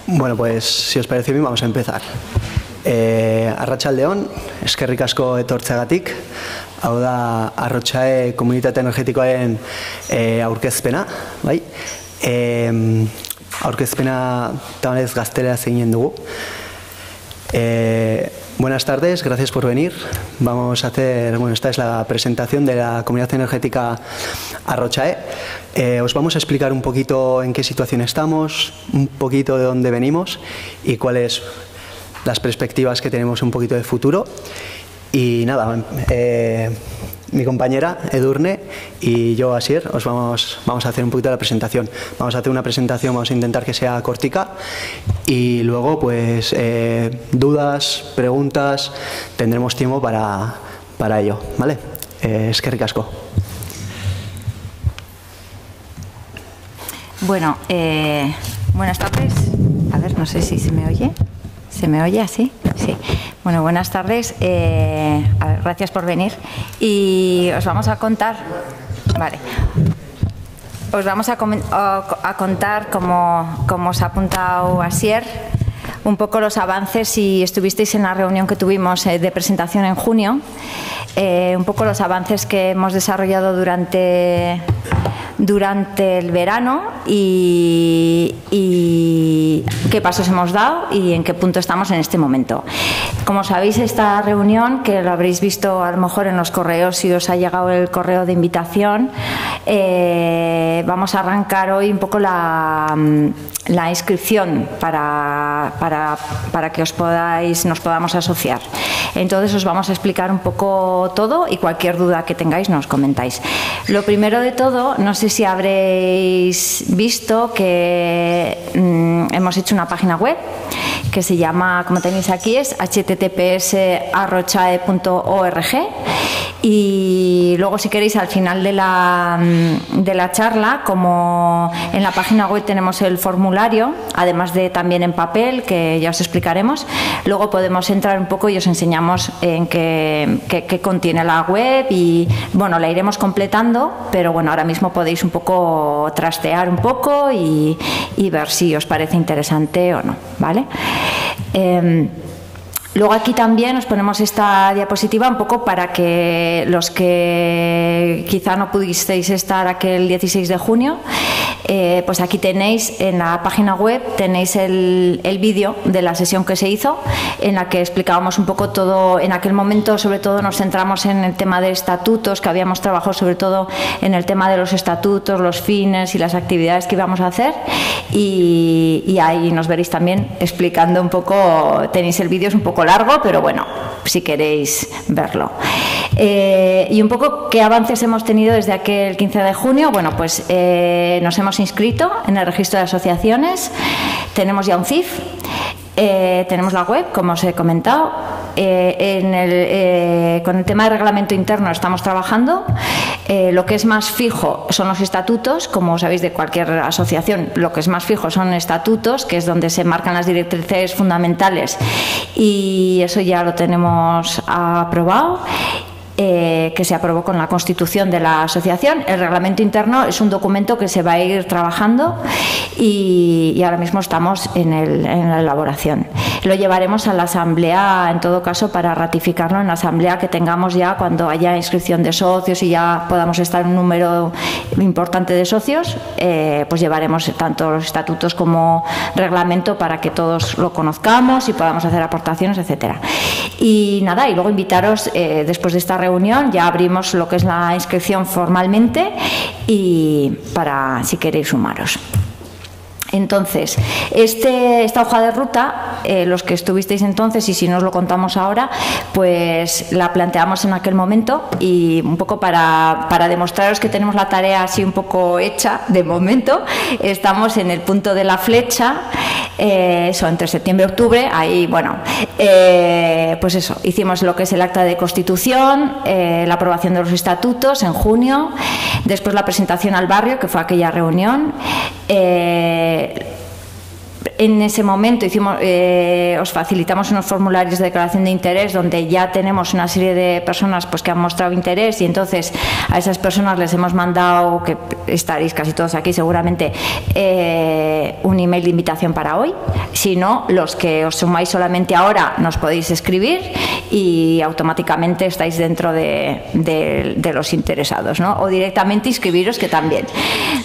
Bueno, pues si os parece bien, vamos a empezar. Arratsaldeon, eskerrik asko etortzeagatik. Hau da Arrotxae komunitate energetikoaren aurkezpena, bai? Aurkezpena tabanez gazteleraz eginen dugu. Buenas tardes, gracias por venir. Vamos a hacer, bueno, esta es la presentación de la Comunidad Energética Arrotxae. Os vamos a explicar un poquito en qué situación estamos, un poquito de dónde venimos y cuáles las perspectivas que tenemos un poquito de futuro. Y nada, mi compañera Edurne y yo, Asier, os vamos a hacer un poquito la presentación. Vamos a hacer una presentación, vamos a intentar que sea cortica y luego pues dudas, preguntas, tendremos tiempo para ello, ¿vale? Eskerrik asko. Bueno, buenas tardes. A ver, no sé si se me oye. ¿Se me oye así? Sí. Bueno, buenas tardes. A ver, gracias por venir. Y os vamos a contar... Vale. Os vamos a contar, como os ha apuntado Asier, un poco los avances, si estuvisteis en la reunión que tuvimos de presentación en junio, un poco los avances que hemos desarrollado durante el verano y qué pasos hemos dado y en qué punto estamos en este momento. Como sabéis, esta reunión, que lo habréis visto a lo mejor en los correos, si os ha llegado el correo de invitación, vamos a arrancar hoy un poco la inscripción para que nos podamos asociar. Entonces os vamos a explicar un poco todo y cualquier duda que tengáis nos comentáis. Lo primero de todo, no sé si habréis visto que hemos hecho una página web que se llama, como tenéis aquí, es https://arrotxae.org, y luego, si queréis, al final de la charla, como en la página web tenemos el formulario, además de también en papel, que ya os explicaremos, luego podemos entrar un poco y os enseñamos en qué contiene la web y, bueno, la iremos completando, pero bueno, ahora mismo podéis un poco trastear un poco y ver si os parece interesante o no, ¿vale? Luego aquí también os ponemos esta diapositiva un poco para que los que quizá no pudisteis estar aquel 16 de junio, pues aquí tenéis en la página web, tenéis el vídeo de la sesión que se hizo, en la que explicábamos un poco todo. En aquel momento sobre todo nos centramos en el tema de estatutos, que habíamos trabajado sobre todo en el tema de los estatutos, los fines y las actividades que íbamos a hacer, y ahí nos veréis también explicando un poco. Tenéis el vídeo, es un poco largo, pero bueno, si queréis verlo. Y un poco qué avances hemos tenido desde aquel 15 de junio. Bueno, pues nos hemos inscrito en el registro de asociaciones, tenemos ya un CIF, tenemos la web, como os he comentado, con el tema de reglamento interno estamos trabajando. Lo que es más fijo son los estatutos, como sabéis, de cualquier asociación, lo que es más fijo son estatutos, que es donde se marcan las directrices fundamentales, y eso ya lo tenemos aprobado. Que se aprobó con la constitución de la asociación. El reglamento interno es un documento que se va a ir trabajando y ahora mismo estamos en la elaboración. Lo llevaremos a la asamblea, en todo caso, para ratificarlo en la asamblea que tengamos ya cuando haya inscripción de socios y ya podamos estar en un número importante de socios. Pues llevaremos tanto los estatutos como reglamento para que todos lo conozcamos y podamos hacer aportaciones, etcétera. Y nada, y luego invitaros, después de esta reunión ya abrimos lo que es la inscripción formalmente, y para si queréis sumaros. Entonces, esta hoja de ruta, los que estuvisteis entonces, y si no os lo contamos ahora, pues la planteamos en aquel momento, y un poco para demostraros que tenemos la tarea así un poco hecha de momento. Estamos en el punto de la flecha, eso, entre septiembre y octubre. Ahí, bueno, pues eso, hicimos lo que es el acta de constitución, la aprobación de los estatutos en junio, después la presentación al barrio, que fue aquella reunión. En ese momento os facilitamos unos formularios de declaración de interés, donde ya tenemos una serie de personas pues que han mostrado interés, y entonces a esas personas les hemos mandado, que estaréis casi todos aquí seguramente, un email de invitación para hoy. Si no, los que os sumáis solamente ahora nos podéis escribir y automáticamente estáis dentro de los interesados, ¿no? O directamente inscribiros, que también.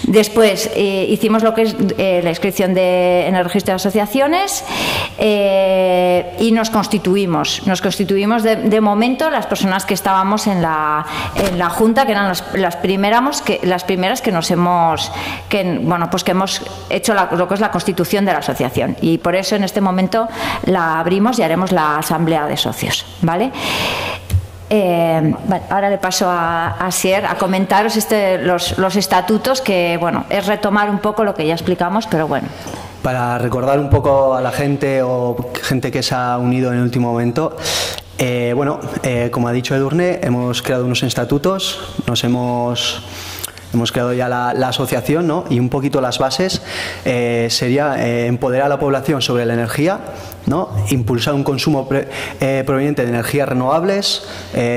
Después hicimos lo que es la inscripción en el registro de asociaciones y nos constituimos. Nos constituimos de momento las personas que estábamos en la Junta, que eran las primeras que nos hemos hecho lo que es la constitución de la asociación, y por eso en este momento la abrimos y haremos la asamblea de socios, ¿vale? Vale, ahora le paso a Asier a comentaros los estatutos, que bueno, es retomar un poco lo que ya explicamos, pero bueno. Para recordar un poco a la gente o gente que se ha unido en el último momento, como ha dicho Edurne, hemos creado unos estatutos, hemos creado ya la asociación, ¿no? Y un poquito las bases sería empoderar a la población sobre la energía, ¿no? Impulsar un consumo proveniente de energías renovables,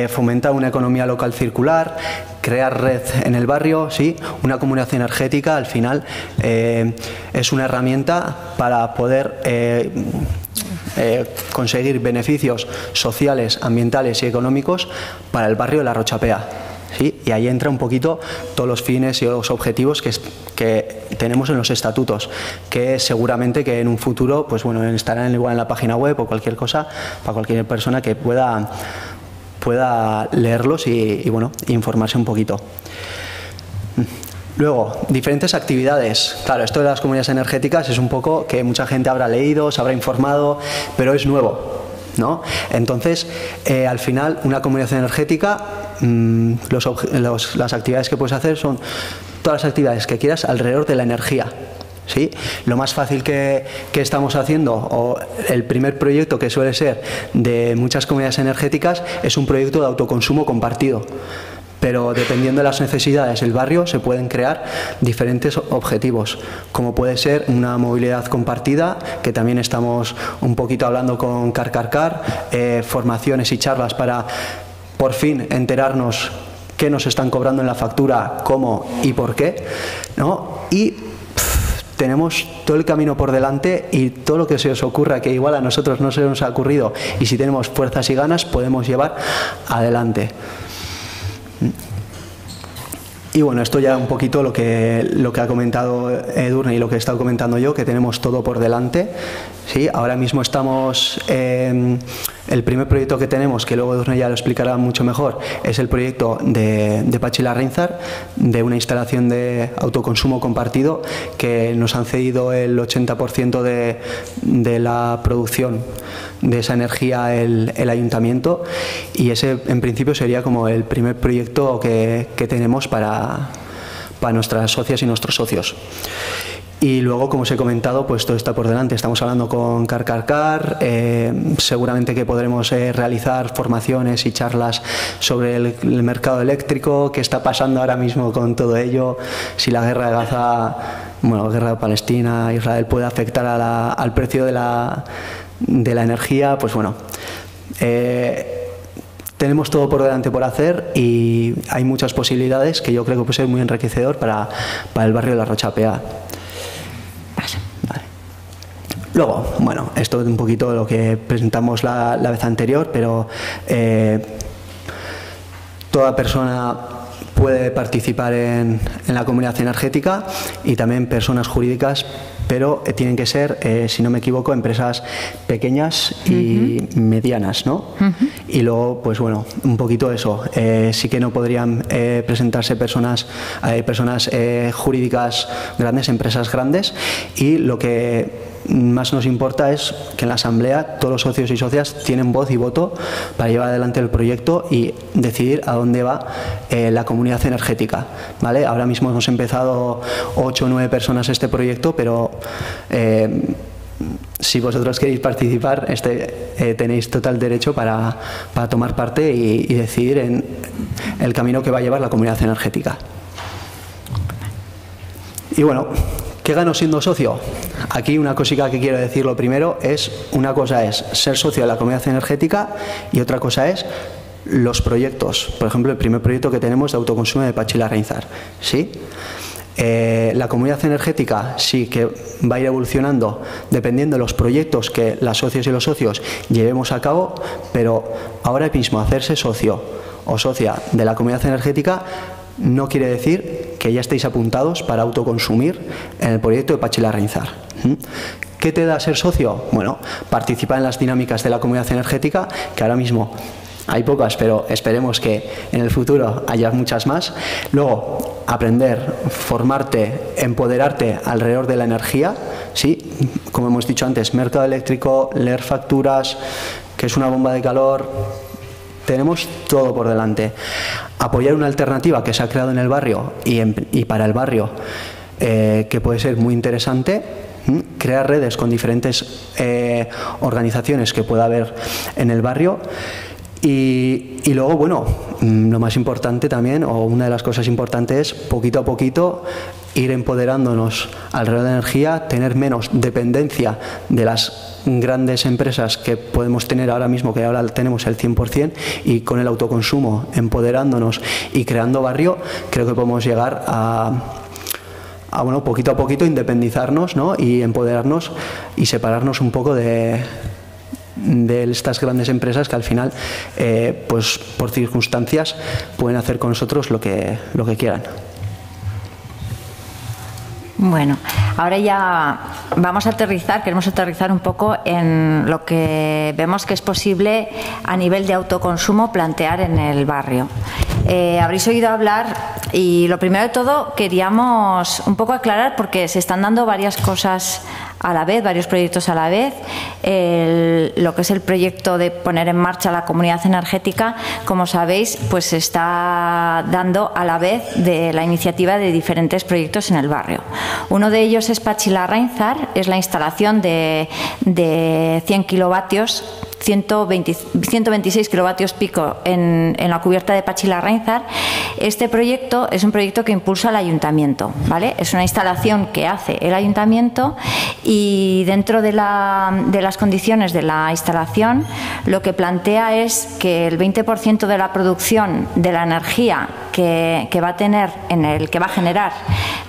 fomentar una economía local circular, crear red en el barrio, sí, una comunidad energética. Al final es una herramienta para poder conseguir beneficios sociales, ambientales y económicos para el barrio de la Rochapea. ¿Sí? Y ahí entra un poquito todos los fines y los objetivos que tenemos en los estatutos, que seguramente que en un futuro pues bueno, estarán igual en la página web o cualquier cosa para cualquier persona que pueda leerlos y bueno, informarse un poquito. Luego, diferentes actividades. Claro, esto de las comunidades energéticas es un poco que mucha gente habrá leído, se habrá informado, pero es nuevo, ¿no? Entonces, al final, una comunidad energética, las actividades que puedes hacer son todas las actividades que quieras alrededor de la energía, ¿sí? Lo más fácil que estamos haciendo, o el primer proyecto que suele ser de muchas comunidades energéticas, es un proyecto de autoconsumo compartido. Pero dependiendo de las necesidades del barrio se pueden crear diferentes objetivos, como puede ser una movilidad compartida, que también estamos un poquito hablando con Carcarcar, formaciones y charlas para por fin enterarnos qué nos están cobrando en la factura, cómo y por qué, ¿no? Y tenemos todo el camino por delante, y todo lo que se os ocurra, que igual a nosotros no se nos ha ocurrido, y si tenemos fuerzas y ganas podemos llevar adelante. Y bueno, esto ya un poquito lo que ha comentado Edurne y lo que he estado comentando yo, que tenemos todo por delante, ¿sí? Ahora mismo estamos, el primer proyecto que tenemos, que luego Edurne ya lo explicará mucho mejor, es el proyecto de Patxi-Larrainzar, de una instalación de autoconsumo compartido, que nos han cedido el 80% de la producción de esa energía el ayuntamiento, y ese en principio sería como el primer proyecto que tenemos para nuestras socias y nuestros socios. Y luego, como os he comentado, pues todo está por delante. Estamos hablando con Carcarcar, seguramente que podremos realizar formaciones y charlas sobre el mercado eléctrico, qué está pasando ahora mismo con todo ello, si la guerra de Gaza, bueno, la guerra de Palestina, Israel, puede afectar al precio de la energía. Pues bueno, tenemos todo por delante por hacer, y hay muchas posibilidades que yo creo que puede ser muy enriquecedor para el barrio de la Rochapea. Vale. Luego, bueno, esto es un poquito lo que presentamos la vez anterior, pero toda persona puede participar en la comunidad energética, y también personas jurídicas, pero tienen que ser, si no me equivoco, empresas pequeñas y medianas, ¿no? Y luego, pues bueno, un poquito eso. Sí que no podrían presentarse personas jurídicas grandes, empresas grandes, y lo que más nos importa es que en la asamblea todos los socios y socias tienen voz y voto para llevar adelante el proyecto y decidir a dónde va la comunidad energética, ¿vale? Ahora mismo hemos empezado 8 o 9 personas este proyecto, pero si vosotros queréis participar, tenéis total derecho para tomar parte y decidir en el camino que va a llevar la comunidad energética. Y bueno, ¿qué gano siendo socio? Aquí una cosita que quiero decir, lo primero es, una cosa es ser socio de la comunidad energética, y otra cosa es los proyectos. Por ejemplo, el primer proyecto que tenemos de autoconsumo de Patxi-Larrainzar, ¿sí? La comunidad energética sí que va a ir evolucionando dependiendo de los proyectos que las socios y los socios llevemos a cabo, pero ahora mismo hacerse socio o socia de la comunidad energética no quiere decir que ya estéis apuntados para autoconsumir en el proyecto de Patxi-Larrainzar. ¿Qué te da ser socio? Bueno, participar en las dinámicas de la comunidad energética, que ahora mismo hay pocas, pero esperemos que en el futuro haya muchas más. Luego, aprender, formarte, empoderarte alrededor de la energía, ¿sí? Como hemos dicho antes, mercado eléctrico, leer facturas, que es una bomba de calor. Tenemos todo por delante. Apoyar una alternativa que se ha creado en el barrio y para el barrio, que puede ser muy interesante. Crear redes con diferentes organizaciones que pueda haber en el barrio. Y luego, bueno, lo más importante también, o una de las cosas importantes es poquito a poquito ir empoderándonos alrededor de la energía, tener menos dependencia de las grandes empresas que podemos tener ahora mismo, que ahora tenemos el 100%, y con el autoconsumo, empoderándonos y creando barrio, creo que podemos llegar a bueno, poquito a poquito independizarnos, ¿no? Y empoderarnos y separarnos un poco de estas grandes empresas que al final, pues por circunstancias, pueden hacer con nosotros lo que quieran. Bueno, ahora ya vamos a aterrizar, queremos aterrizar un poco en lo que vemos que es posible a nivel de autoconsumo plantear en el barrio. Habréis oído hablar, y lo primero de todo queríamos un poco aclarar, porque se están dando varias cosas a la vez, varios proyectos a la vez. Lo que es el proyecto de poner en marcha la comunidad energética, como sabéis, pues se está dando a la vez de la iniciativa de diferentes proyectos en el barrio. Uno de ellos es Patxi-Larrainzar, es la instalación de 100 kilovatios, 126 kilovatios pico en la cubierta de Patxi-Larrainzar. Este proyecto es un proyecto que impulsa el ayuntamiento, ¿vale? Es una instalación que hace el ayuntamiento, y dentro de las condiciones de la instalación lo que plantea es que el 20% de la producción de la energía que va a tener, que va a generar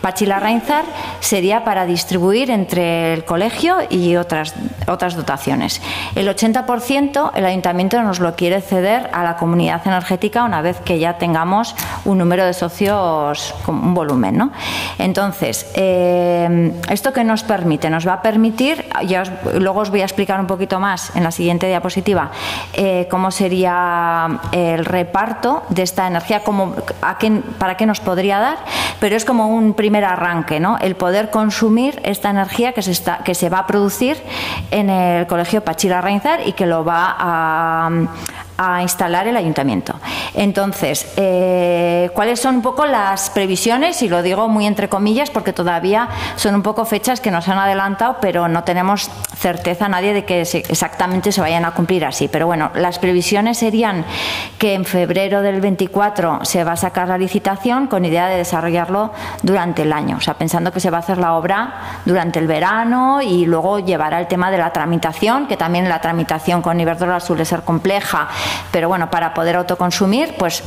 Patxi-Larrainzar, sería para distribuir entre el colegio y otras dotaciones. El 80% el ayuntamiento nos lo quiere ceder a la comunidad energética una vez que ya tengamos un número de socios con un volumen, ¿no? Entonces, ¿esto qué nos permite? Nos va a permitir, luego os voy a explicar un poquito más en la siguiente diapositiva, cómo sería el reparto de esta energía, para qué nos podría dar, pero es como un primer arranque, ¿no? El poder consumir esta energía que se va a producir en el colegio Patxi-Larrainzar y que lo va a instalar el ayuntamiento. Entonces, ¿cuáles son un poco las previsiones? Y lo digo muy entre comillas porque todavía son un poco fechas que nos han adelantado, pero no tenemos certeza nadie de que exactamente se vayan a cumplir así. Pero bueno, las previsiones serían que en febrero del 24 se va a sacar la licitación con idea de desarrollarlo durante el año. O sea, pensando que se va a hacer la obra durante el verano y luego llevará el tema de la tramitación, que también la tramitación con Iberdrola suele ser compleja, pero bueno, para poder autoconsumir, pues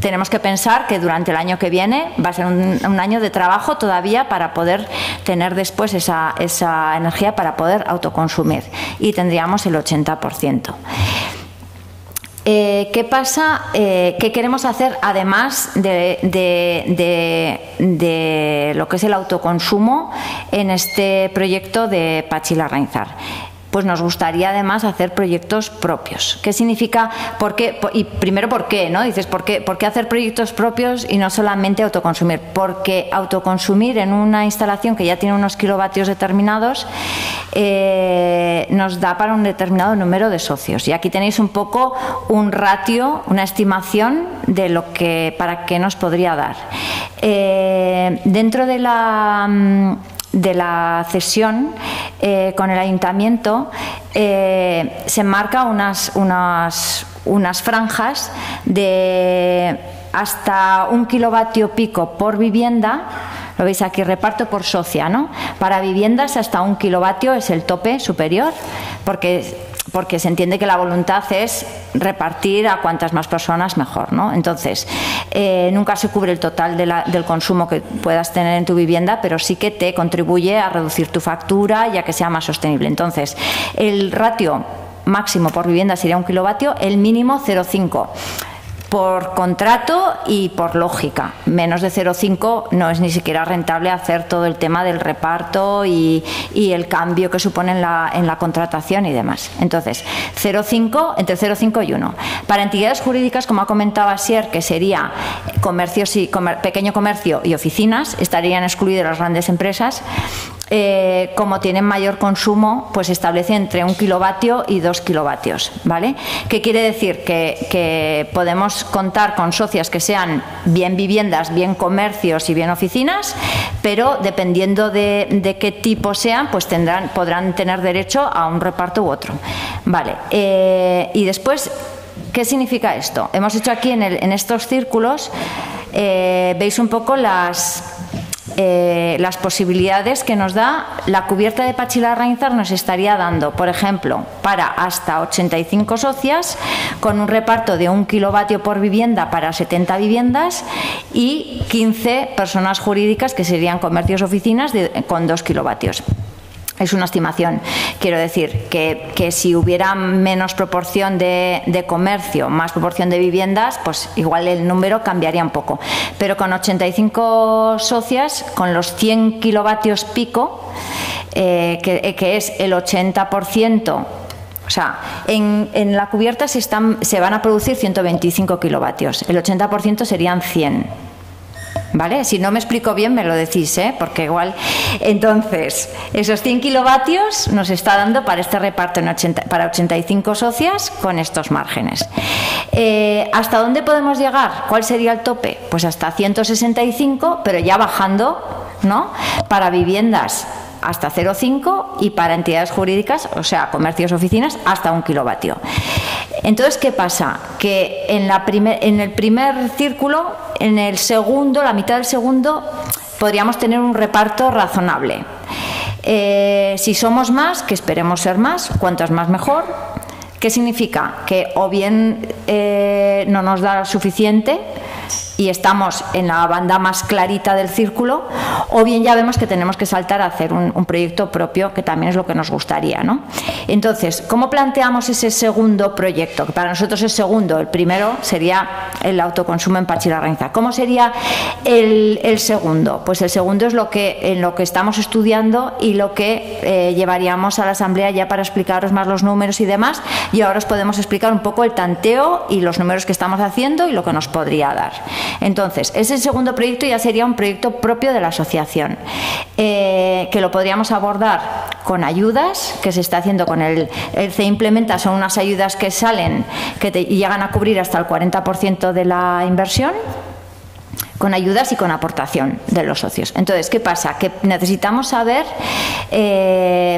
tenemos que pensar que durante el año que viene va a ser un año de trabajo todavía para poder tener después esa energía para poder autoconsumir, y tendríamos el 80%. ¿Qué pasa? ¿Qué queremos hacer además de lo que es el autoconsumo en este proyecto de Patxi-Larrainzar? Pues nos gustaría además hacer proyectos propios. ¿Qué significa? ¿Por qué? Y primero, ¿por qué? ¿No? Dices, ¿por qué hacer proyectos propios y no solamente autoconsumir? Porque autoconsumir en una instalación que ya tiene unos kilovatios determinados nos da para un determinado número de socios. Y aquí tenéis un poco un ratio, una estimación de para qué nos podría dar. Dentro de la cesión con el ayuntamiento se marca unas franjas de hasta 1 kilovatio pico por vivienda. Lo veis aquí, reparto por socia, ¿no? Para viviendas hasta 1 kilovatio es el tope superior, porque porque se entiende que la voluntad es repartir a cuantas más personas mejor, ¿no? Entonces, nunca se cubre el total del consumo que puedas tener en tu vivienda, pero sí que te contribuye a reducir tu factura y a que sea más sostenible. Entonces, el ratio máximo por vivienda sería 1 kilovatio, el mínimo 0,5. Por contrato y por lógica. Menos de 0,5 no es ni siquiera rentable hacer todo el tema del reparto y el cambio que supone en la contratación y demás. Entonces, 0,5, entre 0,5 y 1. Para entidades jurídicas, como ha comentado Asier, que sería pequeño comercio y oficinas, estarían excluidas las grandes empresas. Como tienen mayor consumo, pues establece entre 1 kilovatio y 2 kilovatios, ¿vale? ¿Qué quiere decir? Que podemos contar con socias que sean bien viviendas, bien comercios y bien oficinas, pero dependiendo de qué tipo sean, pues podrán tener derecho a un reparto u otro, ¿vale? Y después, ¿qué significa esto? Hemos hecho aquí en estos círculos, veis un poco las posibilidades que nos da la cubierta de Patxi Larrañzar. Nos estaría dando, por ejemplo, para hasta 85 socias, con un reparto de 1 kilovatio por vivienda para 70 viviendas y 15 personas jurídicas, que serían comercios, oficinas, con 2 kilovatios. Es una estimación. Quiero decir que si hubiera menos proporción de comercio, más proporción de viviendas, pues igual el número cambiaría un poco. Pero con 85 socias, con los 100 kilovatios pico, que es el 80%, o sea, en la cubierta se van a producir 125 kilovatios, el 80% serían 100. ¿Vale? Si no me explico bien, me lo decís, porque igual. Entonces, esos 100 kilovatios nos está dando para este reparto para 85 socias con estos márgenes. ¿Hasta dónde podemos llegar? ¿Cuál sería el tope? Pues hasta 165, pero ya bajando, ¿no? Para viviendas hasta 0,5 y para entidades jurídicas, o sea, comercios, oficinas, hasta 1 kilovatio. Entonces, ¿qué pasa? Que en el primer círculo, en el segundo, la mitad del segundo, podríamos tener un reparto razonable. Si somos más, que esperemos ser más, cuantos más mejor. ¿Qué significa? Que o bien no nos da suficiente y estamos en la banda más clarita del círculo, o bien ya vemos que tenemos que saltar a hacer un proyecto propio, que también es lo que nos gustaría, ¿no? Entonces, ¿cómo planteamos ese segundo proyecto? Que para nosotros es segundo, el primero sería el autoconsumo en Patxi Larrañzar. ¿Cómo sería el segundo? Pues el segundo es en lo que estamos estudiando y lo que llevaríamos a la asamblea ya para explicaros más los números y demás, y ahora os podemos explicar un poco el tanteo y los números que estamos haciendo y lo que nos podría dar. Entonces, ese segundo proyecto ya sería un proyecto propio de la asociación, que lo podríamos abordar con ayudas, que se está haciendo con el CE Implementa. Son unas ayudas que salen, que llegan a cubrir hasta el 40% de la inversión, con ayudas y con aportación de los socios. Entonces, ¿qué pasa? Que necesitamos saber,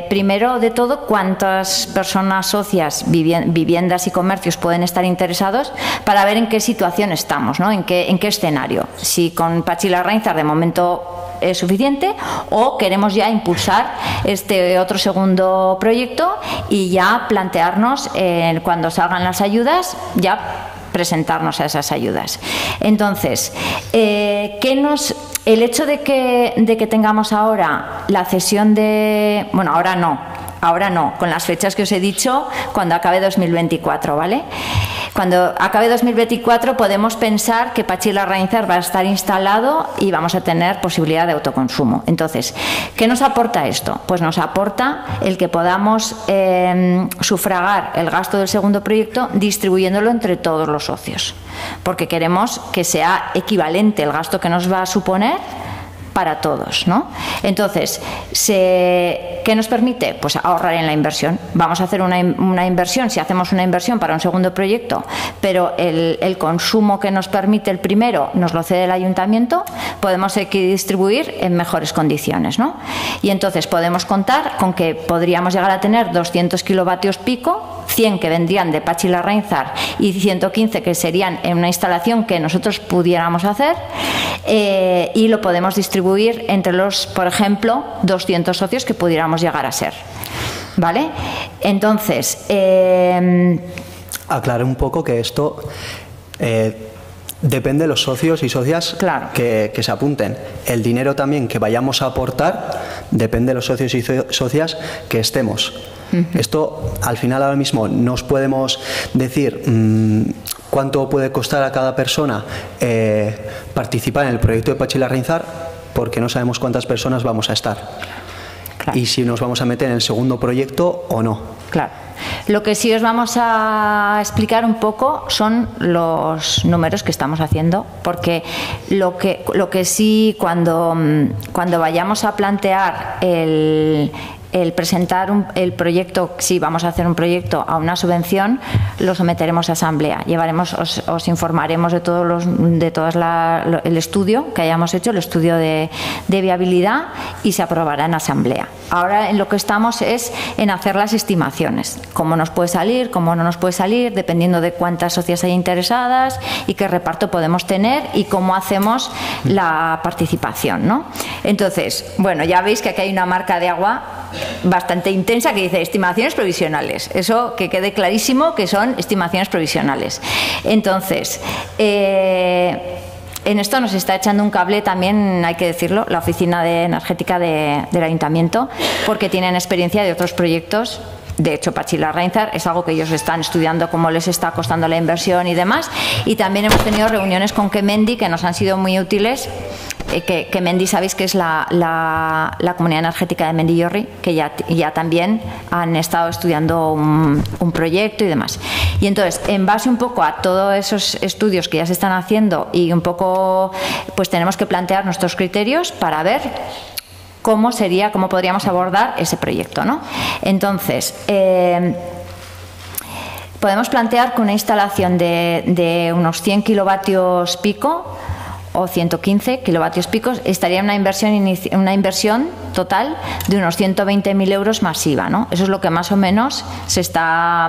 primero de todo, cuántas personas socias, viviendas y comercios pueden estar interesados, para ver en qué situación estamos, ¿no? En qué escenario. Si con Patxi Larrañzar de momento es suficiente, o queremos ya impulsar este otro segundo proyecto y ya plantearnos, cuando salgan las ayudas, ya presentarnos a esas ayudas. Entonces, el hecho de que tengamos ahora la cesión de... Bueno, ahora no, con las fechas que os he dicho, cuando acabe 2024, ¿vale? Cuando acabe 2024 podemos pensar que Patxi Larrañzar va a estar instalado y vamos a tener posibilidad de autoconsumo. Entonces, ¿qué nos aporta esto? Pues nos aporta el que podamos sufragar el gasto del segundo proyecto distribuyéndolo entre todos los socios, porque queremos que sea equivalente el gasto que nos va a suponer para todos, ¿no? Entonces, ¿qué nos permite? Pues ahorrar en la inversión. Vamos a hacer una inversión, si hacemos una inversión para un segundo proyecto, pero el consumo que nos permite el primero nos lo cede el ayuntamiento, podemos distribuir en mejores condiciones, ¿no? Y entonces podemos contar con que podríamos llegar a tener 200 kilovatios pico, 100 que vendrían de Patxi Larrañzar y 115 que serían en una instalación que nosotros pudiéramos hacer, y lo podemos distribuir entre los, por ejemplo, 200 socios que pudiéramos llegar a ser. ¿vale? Entonces, aclaré un poco que esto depende de los socios y socias claro, que se apunten. El dinero también que vayamos a aportar depende de los socios y socias que estemos. Esto, al final, ahora mismo no os podemos decir cuánto puede costar a cada persona participar en el proyecto de Patxi Larrainzar, porque no sabemos cuántas personas vamos a estar. Claro. Y si nos vamos a meter en el segundo proyecto o no. Claro. Lo que sí os vamos a explicar un poco son los números que estamos haciendo, porque lo que sí, cuando vayamos a plantear el presentar el proyecto, si vamos a hacer un proyecto a una subvención, lo someteremos a asamblea. Os informaremos de el estudio que hayamos hecho, el estudio de viabilidad, y se aprobará en asamblea. Ahora en lo que estamos es en hacer las estimaciones, cómo nos puede salir, cómo no nos puede salir, dependiendo de cuántas socias hay interesadas y qué reparto podemos tener y cómo hacemos la participación, ¿no? Entonces, bueno, ya veis que aquí hay una marca de agua bastante intensa que dice estimaciones provisionales. Eso que quede clarísimo que son estimaciones provisionales. Entonces, en esto nos está echando un cable también, hay que decirlo, la oficina energética del ayuntamiento, porque tienen experiencia de otros proyectos. De hecho, Patxi Larrainzar es algo que ellos están estudiando, cómo les está costando la inversión y demás. Y también hemos tenido reuniones con Kemendi que nos han sido muy útiles. Kemendi, sabéis que es la comunidad energética de Mendillorri, que ya también han estado estudiando un proyecto y demás. Y entonces, en base un poco a todos esos estudios que ya se están haciendo y un poco, pues tenemos que plantear nuestros criterios para ver cómo podríamos abordar ese proyecto, ¿no? Entonces, podemos plantear que una instalación de unos 100 kilovatios pico o 115 kilovatios picos estaría en una inversión total de unos 120.000 euros masiva, ¿no? Eso es lo que más o menos se está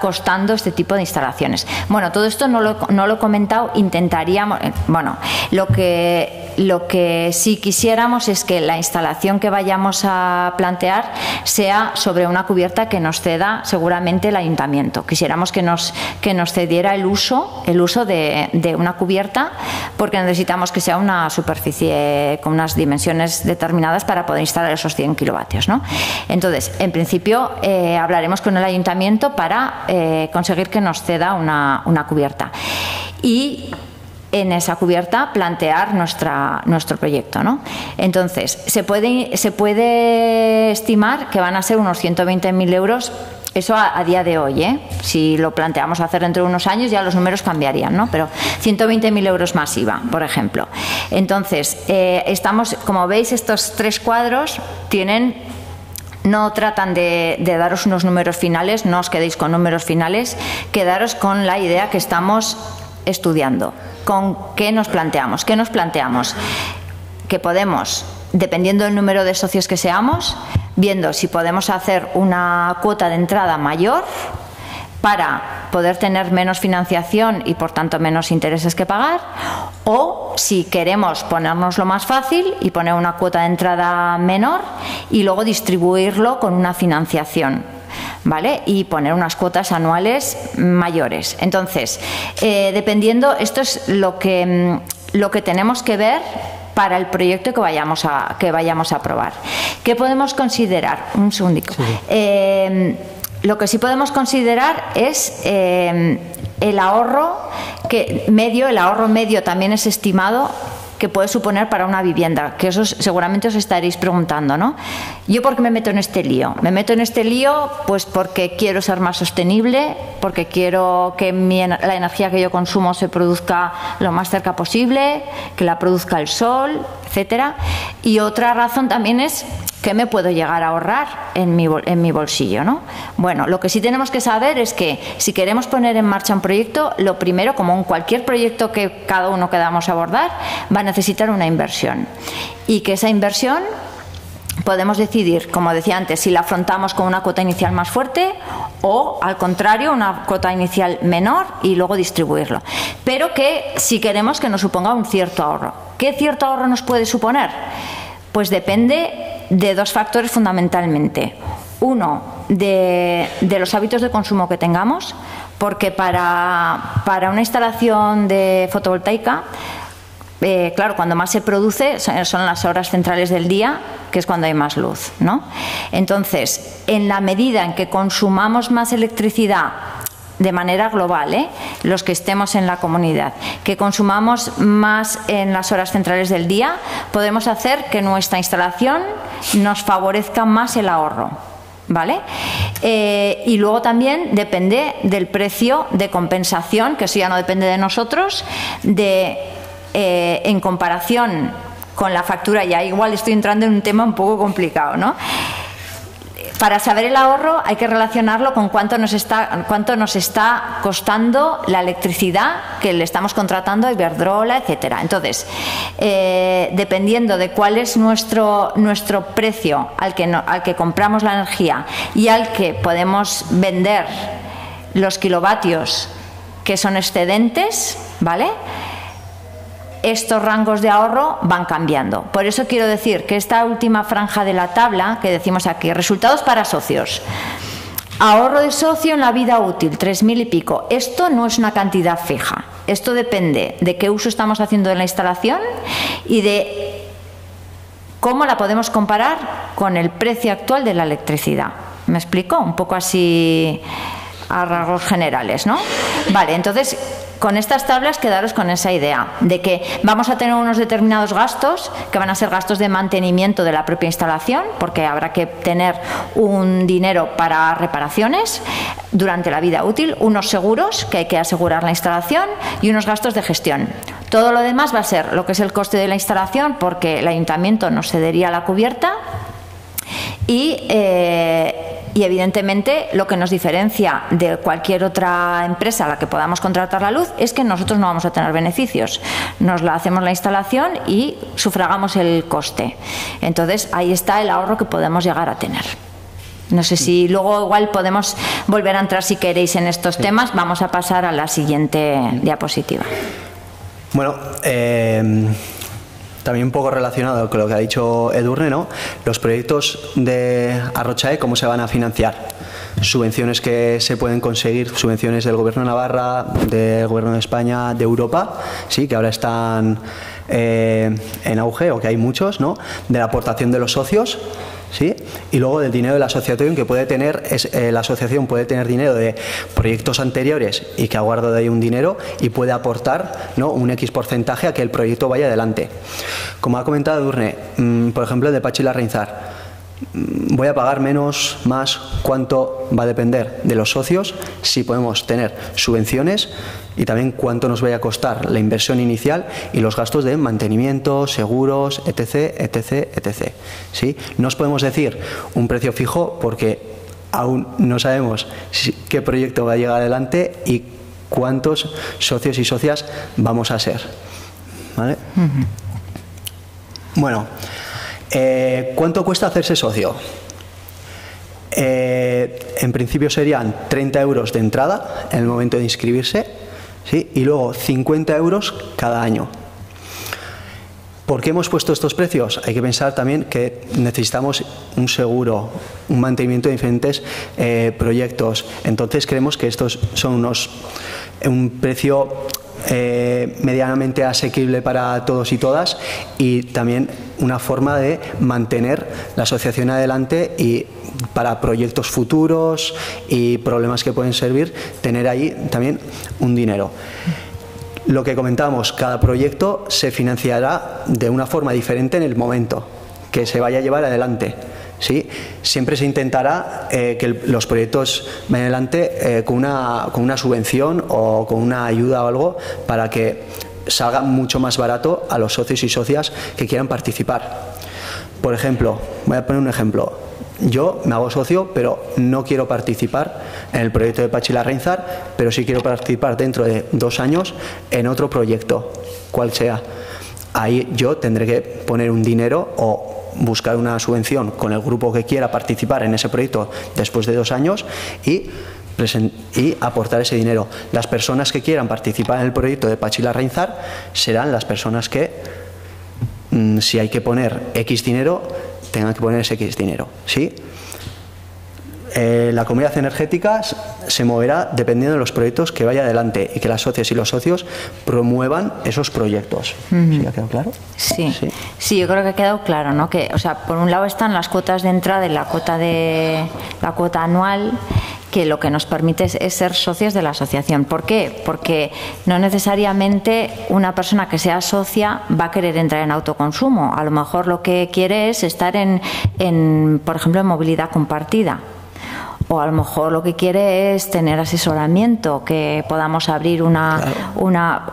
costando este tipo de instalaciones. Bueno, todo esto no lo he comentado, intentaríamos, bueno, lo que sí quisiéramos es que la instalación que vayamos a plantear sea sobre una cubierta que nos ceda seguramente el ayuntamiento. Quisiéramos que nos cediera el uso de una cubierta, porque necesitamos que sea una superficie con unas dimensiones determinadas para poder instalar esos 100 kilovatios, ¿no? Entonces, en principio, hablaremos con el ayuntamiento para conseguir que nos ceda una cubierta. Y en esa cubierta plantear nuestro proyecto, ¿no? Entonces, se puede estimar que van a ser unos 120.000 euros. Eso a día de hoy, ¿eh? Si lo planteamos hacer dentro de unos años ya los números cambiarían, ¿no? Pero 120.000 euros más IVA, por ejemplo. Entonces, como veis, estos tres cuadros no tratan de daros unos números finales, no os quedéis con números finales, quedaros con la idea que estamos estudiando. ¿Con qué nos planteamos? ¿Qué nos planteamos? Que podemos, dependiendo del número de socios que seamos, viendo si podemos hacer una cuota de entrada mayor para poder tener menos financiación y por tanto menos intereses que pagar, o si queremos ponérnoslo más fácil y poner una cuota de entrada menor y luego distribuirlo con una financiación, ¿vale? Y poner unas cuotas anuales mayores. Entonces, dependiendo, esto es lo que tenemos que ver para el proyecto que vayamos a aprobar. ¿Qué podemos considerar? Un segundico. Sí. Lo que sí podemos considerar es el ahorro medio también es estimado que puede suponer para una vivienda, que eso seguramente os estaréis preguntando, ¿no? ¿Yo por qué me meto en este lío? Me meto en este lío pues porque quiero ser más sostenible, porque quiero que la energía que yo consumo se produzca lo más cerca posible, que la produzca el sol, etcétera. Y otra razón también es ¿qué me puedo llegar a ahorrar en mi bolsillo, ¿no? Bueno, lo que sí tenemos que saber es que si queremos poner en marcha un proyecto, lo primero, como en cualquier proyecto que cada uno queramos abordar, va a necesitar una inversión. Y que esa inversión podemos decidir, como decía antes, si la afrontamos con una cuota inicial más fuerte o, al contrario, una cuota inicial menor y luego distribuirlo. Pero que si queremos que nos suponga un cierto ahorro. ¿Qué cierto ahorro nos puede suponer? Pues depende de dos factores fundamentalmente. uno, de los hábitos de consumo que tengamos, porque para una instalación de fotovoltaica, claro, cuando más se produce son las horas centrales del día, que es cuando hay más luz, ¿no? Entonces, en la medida en que consumamos más electricidad de manera global, los que estemos en la comunidad, que consumamos más en las horas centrales del día, podemos hacer que nuestra instalación nos favorezca más el ahorro, ¿vale? Y luego también depende del precio de compensación, que eso ya no depende de nosotros, en comparación con la factura. Ya igual estoy entrando en un tema un poco complicado, ¿no? Para saber el ahorro hay que relacionarlo con cuánto nos está costando la electricidad que le estamos contratando a Iberdrola, etcétera. Entonces, dependiendo de cuál es nuestro precio al que compramos la energía y al que podemos vender los kilovatios que son excedentes, ¿vale?, estos rangos de ahorro van cambiando. Por eso quiero decir que esta última franja de la tabla que decimos aquí, resultados para socios, ahorro de socio en la vida útil, 3.000 y pico. Esto no es una cantidad fija. Esto depende de qué uso estamos haciendo de la instalación y de cómo la podemos comparar con el precio actual de la electricidad. ¿Me explico? Un poco así a rasgos generales, ¿no? Vale, entonces, con estas tablas quedaros con esa idea de que vamos a tener unos determinados gastos que van a ser gastos de mantenimiento de la propia instalación, porque habrá que tener un dinero para reparaciones durante la vida útil, unos seguros que hay que asegurar la instalación y unos gastos de gestión. Todo lo demás va a ser lo que es el coste de la instalación, porque el ayuntamiento nos cedería la cubierta y evidentemente lo que nos diferencia de cualquier otra empresa a la que podamos contratar la luz es que nosotros no vamos a tener beneficios. Hacemos la instalación y sufragamos el coste. Entonces ahí está el ahorro que podemos llegar a tener. No sé si luego igual podemos volver a entrar si queréis en estos temas. Vamos a pasar a la siguiente diapositiva. Bueno, también un poco relacionado con lo que ha dicho Edurne, ¿no? Los proyectos de Arrochae, ¿cómo se van a financiar? Subvenciones que se pueden conseguir, subvenciones del Gobierno de Navarra, del Gobierno de España, de Europa, sí, que ahora están en auge, o que hay muchos, ¿no? De la aportación de los socios, ¿sí? Y luego del dinero de la asociación, que puede tener, la asociación puede tener dinero de proyectos anteriores y que ha guardado de ahí un dinero y puede aportar, ¿no?, un X porcentaje a que el proyecto vaya adelante. Como ha comentado Edurne, por ejemplo, el de Patxi Larrainzar, voy a pagar menos, más, cuánto va a depender de los socios, si podemos tener subvenciones y también cuánto nos vaya a costar la inversión inicial y los gastos de mantenimiento, seguros, etc, etc, etc. ¿Sí? No os podemos decir un precio fijo porque aún no sabemos qué proyecto va a llegar adelante y cuántos socios y socias vamos a ser. ¿Vale? Bueno, ¿cuánto cuesta hacerse socio? En principio serían 30 euros de entrada en el momento de inscribirse, ¿sí? Y luego 50 euros cada año. ¿Por qué hemos puesto estos precios? Hay que pensar también que necesitamos un seguro, un mantenimiento de diferentes proyectos. Entonces creemos que estos son un precio medianamente asequible para todos y todas, y también una forma de mantener la asociación adelante y para proyectos futuros y problemas que pueden servir, tener ahí también un dinero. Lo que comentamos, cada proyecto se financiará de una forma diferente en el momento que se vaya a llevar adelante. ¿Sí? Siempre se intentará que los proyectos vayan adelante con una subvención o con una ayuda o algo para que salga mucho más barato a los socios y socias que quieran participar. Por ejemplo, voy a poner un ejemplo. Yo me hago socio, pero no quiero participar en el proyecto de Patxi Larrainzar, pero sí quiero participar dentro de 2 años en otro proyecto, cual sea. Ahí yo tendré que poner un dinero o buscar una subvención con el grupo que quiera participar en ese proyecto después de 2 años y aportar ese dinero. Las personas que quieran participar en el proyecto de Patxi Larrainzar serán las personas que, si hay que poner X dinero, tengan que poner ese X dinero, ¿sí? la comunidad energética se moverá dependiendo de los proyectos que vaya adelante y que las socias y los socios promuevan esos proyectos. ¿Sí ha quedado claro? Sí. Sí, yo creo que ha quedado claro, ¿no? Que, o sea, por un lado están las cuotas de entrada y la cuota anual, que lo que nos permite es ser socios de la asociación. ¿Por qué? Porque no necesariamente una persona que sea socia va a querer entrar en autoconsumo. A lo mejor lo que quiere es estar por ejemplo, en movilidad compartida. O a lo mejor lo que quiere es tener asesoramiento, que podamos abrir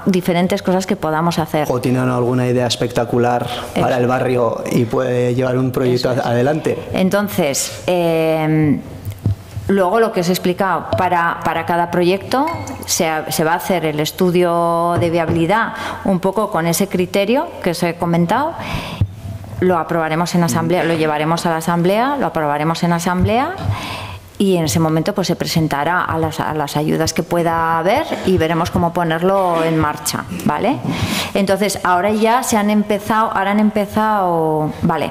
diferentes cosas que podamos hacer. O tienen alguna idea espectacular para el barrio y puede llevar un proyecto adelante. Entonces, luego lo que os he explicado, para cada proyecto se va a hacer el estudio de viabilidad un poco con ese criterio que os he comentado. Lo aprobaremos en asamblea, lo llevaremos a la asamblea, lo aprobaremos en asamblea. Y en ese momento pues se presentará a las ayudas que pueda haber y veremos cómo ponerlo en marcha, ¿vale? Entonces, ahora han empezado, vale.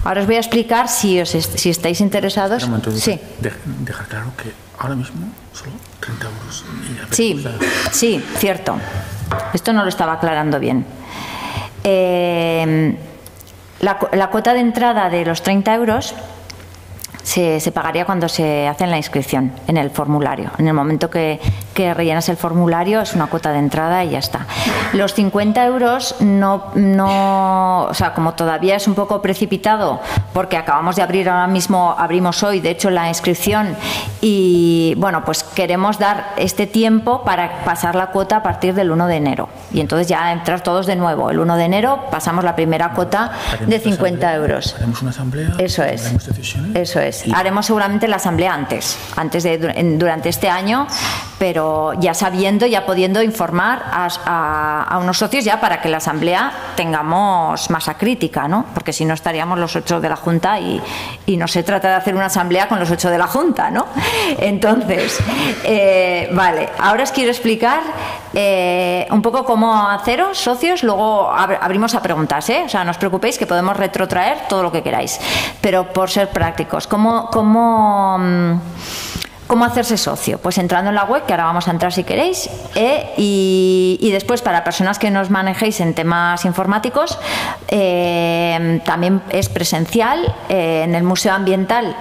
Ahora os voy a explicar si estáis interesados. Sí. Dejar claro que ahora mismo solo 30 euros. Sí, cierto. Esto no lo estaba aclarando bien. La cuota de entrada de los 30 euros se pagaría cuando se hace la inscripción en el formulario. En el momento que rellenas el formulario es una cuota de entrada y ya está. Los 50 euros o sea, como todavía es un poco precipitado, porque acabamos de abrir ahora mismo, abrimos hoy, de hecho, la inscripción, y bueno, pues queremos dar este tiempo para pasar la cuota a partir del 1 de enero. Y entonces ya entrar todos de nuevo. El 1 de enero pasamos la primera cuota de 50 euros. Haremos una asamblea. Eso es. Haremos decisiones. Eso es. Haremos seguramente la asamblea durante este año, pero ya sabiendo, ya pudiendo informar a unos socios ya para que la asamblea tengamos masa crítica, ¿no? Porque si no estaríamos los 8 de la Junta y no se trata de hacer una asamblea con los 8 de la Junta, ¿no? Entonces, vale, ahora os quiero explicar un poco cómo haceros socios, luego abrimos a preguntas, ¿eh? O sea, no os preocupéis que podemos retrotraer todo lo que queráis, pero por ser prácticos, ¿Cómo hacerse socio? Pues entrando en la web, que ahora vamos a entrar si queréis, y después para personas que nos manejéis en temas informáticos, también es presencial en el Museo Ambiental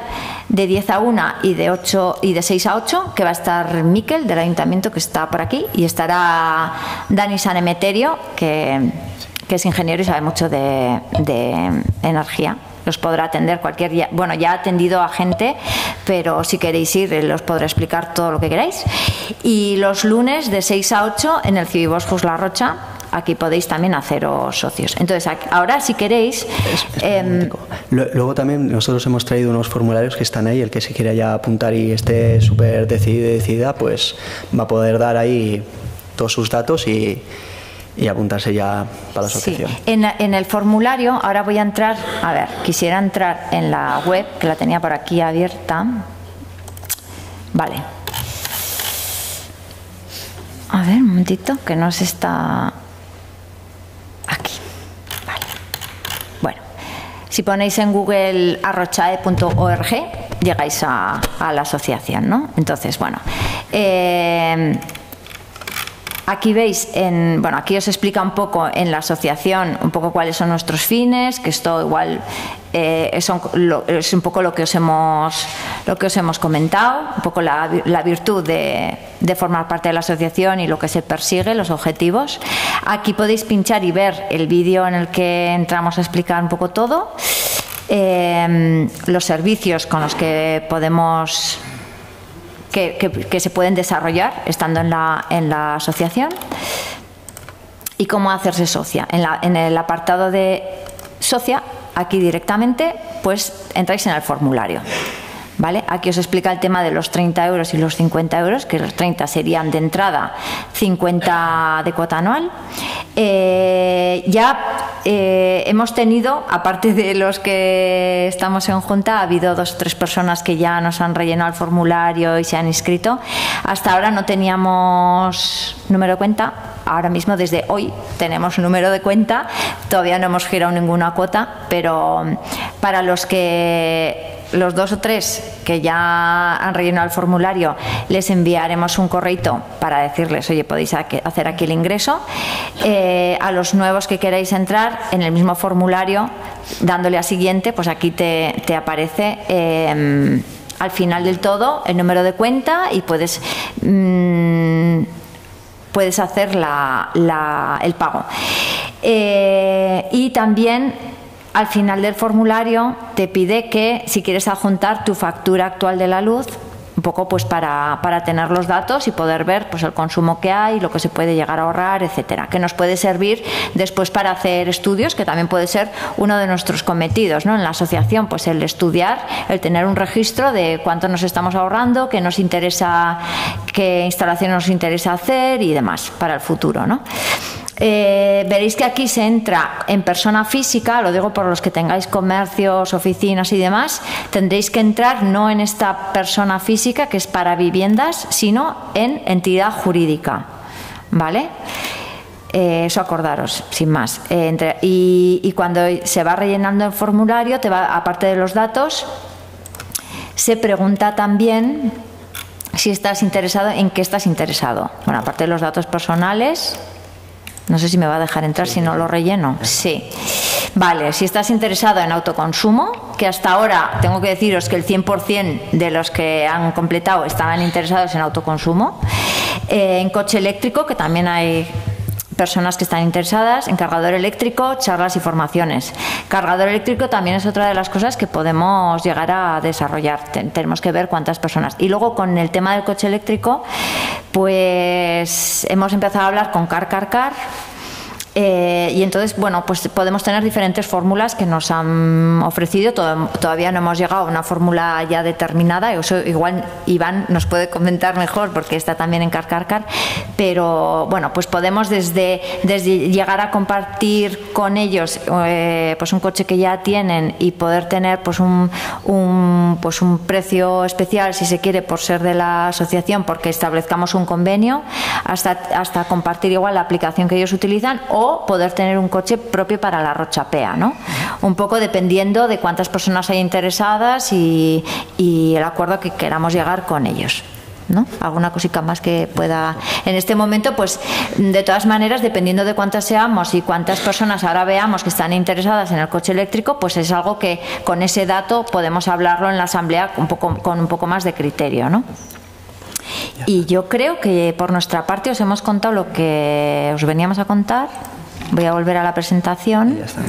de 10 a 1 y de 6 a 8, que va a estar Miquel del Ayuntamiento, que está por aquí, y estará Dani Sanemeterio, que es ingeniero y sabe mucho de energía. Los podrá atender cualquier día. Bueno, ya ha atendido a gente, pero si queréis ir, os podrá explicar todo lo que queráis. Y los lunes de 6 a 8 en el Cibiboscos La Rocha, aquí podéis también haceros socios. Entonces, ahora si queréis... Luego también nosotros hemos traído unos formularios que están ahí. El que se quiera ya apuntar y esté súper decidida, pues va a poder dar ahí todos sus datos y apuntarse ya para la asociación. Sí. En el formulario, ahora voy a entrar, quisiera entrar en la web, que la tenía por aquí abierta. Vale. A ver, un momentito, que no se está... Aquí. Vale. Bueno, si ponéis en Google arrochae.org, llegáis a la asociación, ¿no? Entonces, bueno... Aquí veis, aquí os explica un poco en la asociación un poco cuáles son nuestros fines, que esto igual es un poco lo que os hemos comentado, un poco la virtud de formar parte de la asociación y lo que se persigue, los objetivos. Aquí podéis pinchar y ver el vídeo en el que entramos a explicar un poco todo, los servicios con los que podemos... Que se pueden desarrollar estando en la asociación, y cómo hacerse socia. En el apartado de socia, aquí directamente, pues entráis en el formulario. ¿Vale? Aquí os explica el tema de los 30 euros y los 50 euros, que los 30 serían de entrada, 50 de cuota anual. Hemos tenido, aparte de los que estamos en junta, ha habido 2 o 3 personas que ya nos han rellenado el formulario y se han inscrito. Hasta ahora no teníamos número de cuenta. Ahora mismo, desde hoy, tenemos número de cuenta. Todavía no hemos girado ninguna cuota, pero para los que los 2 o 3 que ya han rellenado el formulario, les enviaremos un correito para decirles, oye, podéis hacer aquí el ingreso. A los nuevos que queráis entrar, en el mismo formulario, dándole a siguiente, pues aquí te aparece al final del todo el número de cuenta y puedes hacer el pago. Y también al final del formulario te pide que si quieres adjuntar tu factura actual de la luz, un poco pues para tener los datos y poder ver pues el consumo que hay, lo que se puede llegar a ahorrar, etcétera, que nos puede servir después para hacer estudios, que también puede ser uno de nuestros cometidos, ¿no? En la asociación, pues el estudiar, el tener un registro de cuánto nos estamos ahorrando, qué nos interesa, qué instalaciones nos interesa hacer y demás para el futuro, ¿no? Veréis que aquí se entra en persona física, lo digo por los que tengáis comercios, oficinas y demás, tendréis que entrar no en esta persona física que es para viviendas, sino en entidad jurídica, ¿vale? Eso acordaros, sin más. Y cuando se va rellenando el formulario, aparte de los datos, se pregunta también si estás interesado, en qué estás interesado. Bueno, aparte de los datos personales. No sé si me va a dejar entrar si no lo relleno. Sí. Vale, si estás interesado en autoconsumo, que hasta ahora tengo que deciros que el 100% de los que han completado estaban interesados en autoconsumo. En coche eléctrico, que también hay personas que están interesadas, en cargador eléctrico, charlas y formaciones. Cargador eléctrico también es otra de las cosas que podemos llegar a desarrollar. Tenemos que ver cuántas personas. Y luego con el tema del coche eléctrico, pues hemos empezado a hablar con Car. Y entonces, bueno, pues podemos tener diferentes fórmulas que nos han ofrecido. Todavía no hemos llegado a una fórmula ya determinada. Eso igual Iván nos puede comentar mejor porque está también en Car. Pero bueno, pues podemos desde llegar a compartir con ellos pues un coche que ya tienen y poder tener pues un precio especial, si se quiere, por ser de la asociación, porque establezcamos un convenio, hasta compartir igual la aplicación que ellos utilizan, o poder tener un coche propio para la Rochapea, ¿no? Un poco dependiendo de cuántas personas hay interesadas y el acuerdo que queramos llegar con ellos, ¿no? Alguna cosita más que pueda en este momento, pues de todas maneras, dependiendo de cuántas seamos y cuántas personas ahora veamos que están interesadas en el coche eléctrico, pues es algo que con ese dato podemos hablarlo en la asamblea con un poco más de criterio, ¿no? Y yo creo que por nuestra parte os hemos contado lo que os veníamos a contar. Voy a volver a la presentación. Ya está.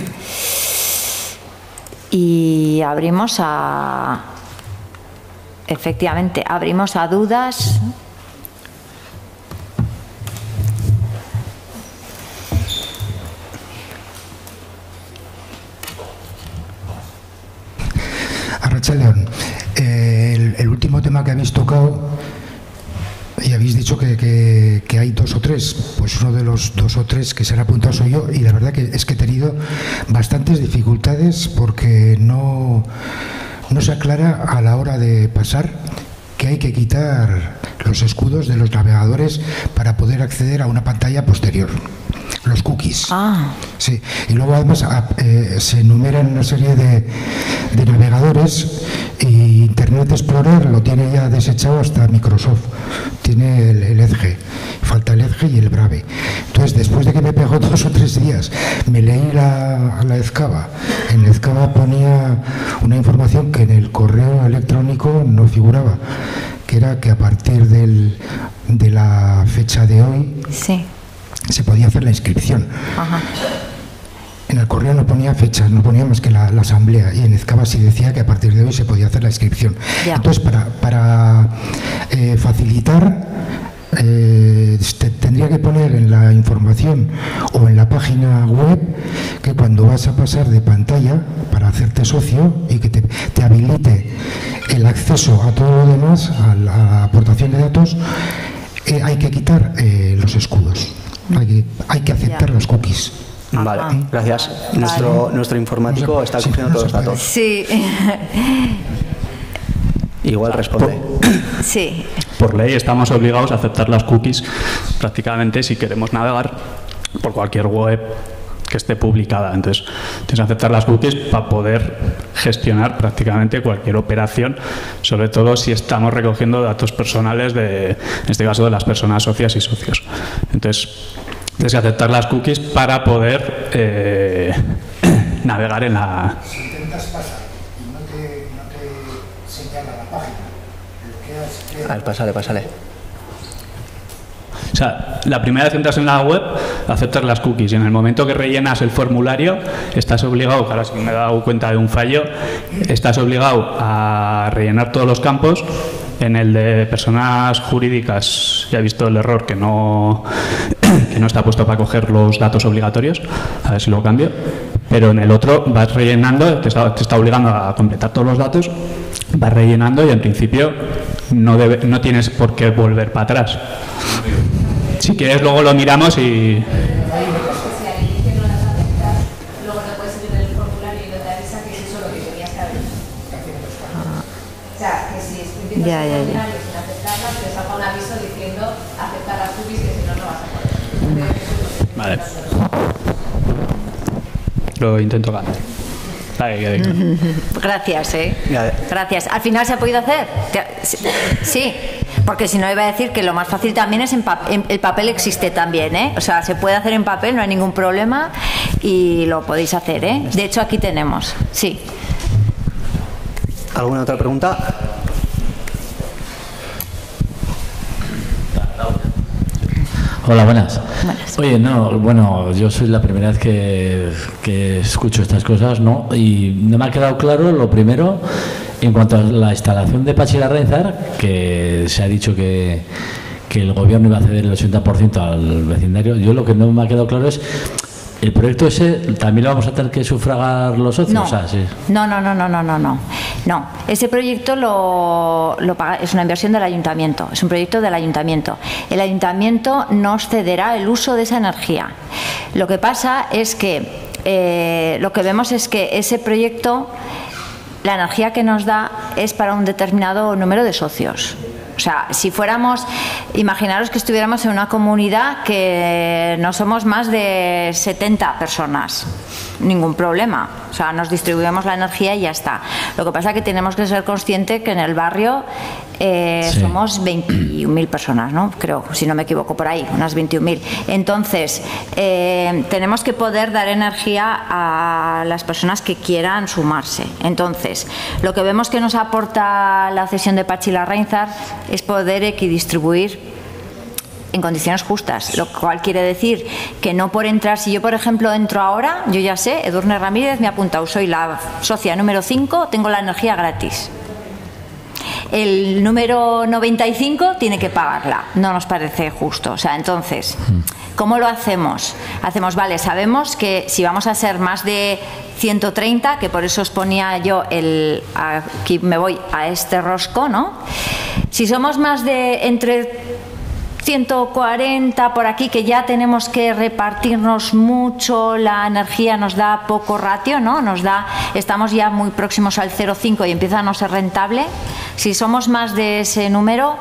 Y abrimos efectivamente, abrimos a dudas. Arratsaldeon, el último tema que habéis tocado, y habéis dicho que hay 2 o 3, pues uno de los 2 o 3 que se han apuntado soy yo, y la verdad que es que he tenido bastantes dificultades porque no se aclara a la hora de pasar que hay que quitar los escudos de los navegadores para poder acceder a una pantalla posterior. Los cookies. Sí. Y luego además se enumeran una serie de navegadores, y Internet Explorer lo tiene ya desechado hasta Microsoft. Tiene el Edge. Falta el Edge y el Brave. Entonces, después de que me pegó 2 o 3 días, me leí la Ezcaba. En la Ezcaba ponía una información que en el correo electrónico no figuraba, que era que a partir de la fecha de hoy, sí, se podía hacer la inscripción. Ajá. En el correo no ponía fecha, no ponía más que la asamblea, y en Ezcaba sí decía que a partir de hoy se podía hacer la inscripción. Ya. Entonces, para facilitar, tendría que poner en la información o en la página web que cuando vas a pasar de pantalla para hacerte socio y que te habilite el acceso a todo lo demás, a la aportación de datos, hay que quitar los escudos. Hay que aceptar los cookies. Vale, gracias. Nuestro informático está cogiendo todos los datos. Sí. Igual responde. Sí. Por ley estamos obligados a aceptar las cookies prácticamente si queremos navegar por cualquier web esté publicada. Entonces, tienes que aceptar las cookies para poder gestionar prácticamente cualquier operación, sobre todo si estamos recogiendo datos personales en este caso, de las personas socias y socios. Entonces, tienes que aceptar las cookies para poder navegar en la... Si intentas pasar y no te señala la página, bloqueas... A ver, pásale. O sea, la primera vez que entras en la web, aceptas las cookies, y en el momento que rellenas el formulario, estás obligado, ahora sí me he dado cuenta de un fallo, estás obligado a rellenar todos los campos. En el de personas jurídicas ya he visto el error que no está puesto para coger los datos obligatorios, a ver si lo cambio, pero en el otro vas rellenando, te está obligando a completar todos los datos, vas rellenando y en principio no tienes por qué volver para atrás. Si quieres luego lo miramos y... Ya. Vale. Lo intento ganar. Gracias, Gracias. ¿Al final se ha podido hacer? Sí. Porque si no, iba a decir que lo más fácil también es el papel existe también, O sea, se puede hacer en papel, no hay ningún problema y lo podéis hacer, De hecho, aquí tenemos. Sí. ¿Alguna otra pregunta? Hola, buenas. Oye, yo soy la primera vez que escucho estas cosas, ¿no? Y no me ha quedado claro lo primero en cuanto a la instalación de Patxi Larraizar, que se ha dicho que el gobierno iba a ceder el 80% al vecindario. Yo lo que no me ha quedado claro es, ¿el proyecto ese también lo vamos a tener que sufragar los socios? No, o sea, sí. No. Ese proyecto lo paga, es una inversión del ayuntamiento, es un proyecto del ayuntamiento. El ayuntamiento nos cederá el uso de esa energía. Lo que pasa es que lo que vemos es que ese proyecto, la energía que nos da es para un determinado número de socios. O sea, si fuéramos, imaginaros que estuviéramos en una comunidad que no somos más de 70 personas, ningún problema. O sea, nos distribuimos la energía y ya está. Lo que pasa es que tenemos que ser conscientes que en el barrio somos 21.000 personas, ¿no? Creo, si no me equivoco, por ahí, unas 21.000. Entonces, tenemos que poder dar energía a las personas que quieran sumarse. Entonces, lo que vemos que nos aporta la cesión de Patxi Larraizar es poder equidistribuir en condiciones justas, lo cual quiere decir que no por entrar, si yo por ejemplo entro ahora, yo ya sé, Edurne Ramírez me ha apuntado, soy la socia número 5, tengo la energía gratis. El número 95 tiene que pagarla, no nos parece justo. O sea, entonces, ¿cómo lo hacemos? Hacemos, vale, sabemos que si vamos a ser más de 130, que por eso os ponía yo aquí me voy a este rosco, ¿no? Si somos más de entre 140 por aquí, que ya tenemos que repartirnos mucho, la energía nos da poco ratio, ¿no? Estamos ya muy próximos al 0,5 y empieza a no ser rentable. Si somos más de ese número,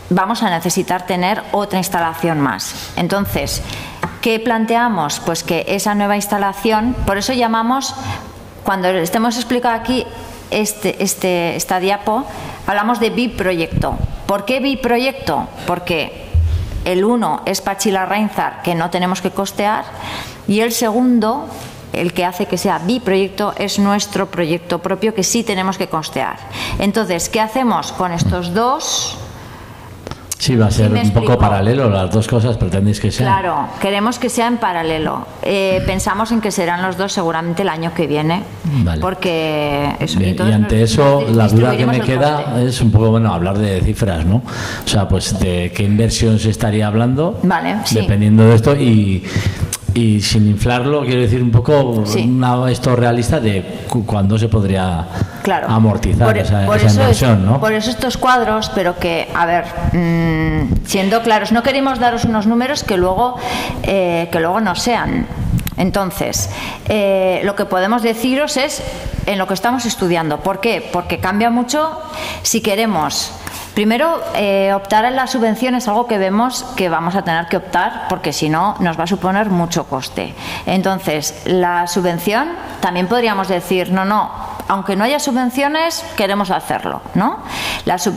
vamos a necesitar tener otra instalación más. Entonces, ¿qué planteamos? Pues que esa nueva instalación, por eso llamamos, cuando estemos explicando aquí esta diapo, hablamos de biproyecto. ¿Por qué biproyecto? Porque el uno es Patxi Larraizar, que no tenemos que costear, y el segundo, el que hace que sea biproyecto, es nuestro proyecto propio que sí tenemos que costear. Entonces, ¿qué hacemos con estos dos? Sí, va a ser un poco paralelo, las dos cosas pretendéis que sean. Claro, queremos que sea en paralelo. Pensamos en que serán los dos seguramente el año que viene. Vale. Porque eso, y ante eso, la duda que me queda es un poco, hablar de cifras, ¿no? O sea, pues de qué inversión se estaría hablando, vale, sí, dependiendo de esto y sin inflarlo, quiero decir un poco esto realista de cuándo se podría amortizar esa inversión, ¿no? Por eso estos cuadros, pero que, a ver, siendo claros, no queremos daros unos números que luego no sean. Entonces, lo que podemos deciros es en lo que estamos estudiando. ¿Por qué? Porque cambia mucho si queremos Primero, optar a la subvención es algo que vemos que vamos a tener que optar porque si no nos va a suponer mucho coste. Entonces, la subvención, también podríamos decir, no, aunque no haya subvenciones, queremos hacerlo, ¿no?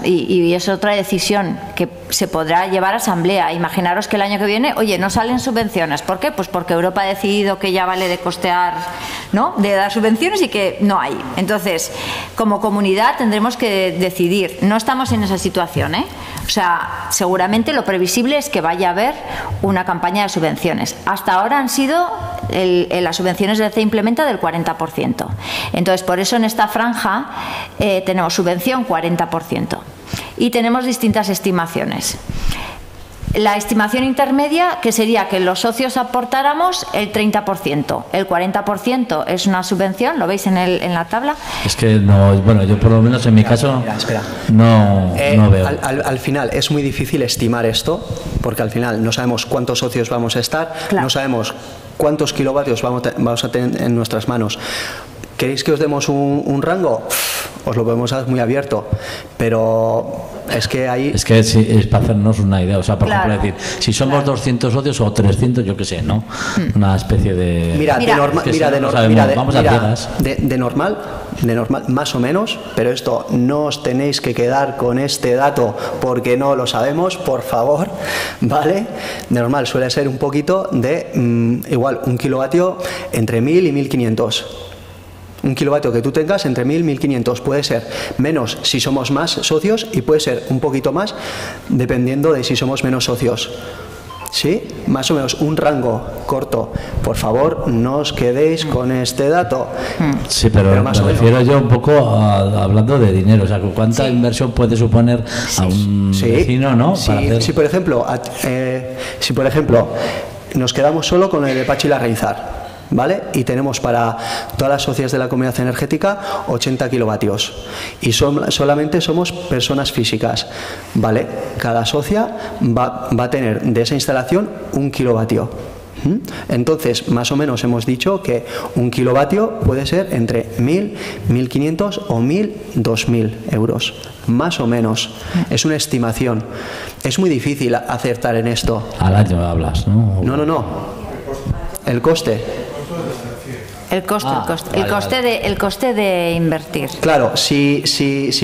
Y es otra decisión que se podrá llevar a asamblea. Imaginaros que el año que viene, oye, no salen subvenciones. ¿Por qué? Pues porque Europa ha decidido que ya vale de costear, ¿no?, de dar subvenciones y que no hay. Entonces, como comunidad tendremos que decidir. No estamos en esa situación, ¿eh? O sea, seguramente lo previsible es que vaya a haber una campaña de subvenciones. Hasta ahora han sido las subvenciones del CE Implementa del 40%. Entonces, por eso en esta franja tenemos subvención 40%. Y tenemos distintas estimaciones. La estimación intermedia, que sería que los socios aportáramos el 30%. El 40% es una subvención, ¿lo veis en la tabla? Es que no, bueno, yo por lo menos en mi caso espera. No veo. Al final es muy difícil estimar esto, porque al final no sabemos cuántos socios vamos a estar, claro. No sabemos cuántos kilovatios vamos a tener en nuestras manos. ¿Queréis que os demos un rango? Os lo podemos dar muy abierto, pero es que ahí... Es que sí, es para hacernos una idea, o sea, por claro, ejemplo, decir, si somos 200 socios o 300, yo qué sé, ¿no? Una especie de... De normal, más o menos, pero esto no os tenéis que quedar con este dato porque no lo sabemos, por favor, ¿vale? De normal suele ser un poquito de, igual, un kilovatio entre 1000 y 1500. Un kilovatio que tú tengas entre 1000 y 1500 puede ser menos si somos más socios y puede ser un poquito más dependiendo de si somos menos socios. ¿Sí? Más o menos un rango corto. Por favor, no os quedéis con este dato. Sí, pero me refiero yo un poco hablando de dinero. O sea, ¿cuánta inversión puede suponer a un vecino, ¿no? Si por ejemplo, nos quedamos solo con el de Pachi Larrainzar, ¿vale? Y tenemos para todas las socias de la comunidad energética 80 kilovatios y solamente somos personas físicas, ¿vale? Cada socia va a tener de esa instalación 1 kilovatio. Entonces, más o menos hemos dicho que 1 kilovatio puede ser entre 1000, 1500 o 1000, 2000 euros. Más o menos. Es una estimación. Es muy difícil acertar en esto. Al año hablas, ¿no? No. El coste. El coste de invertir. Claro, si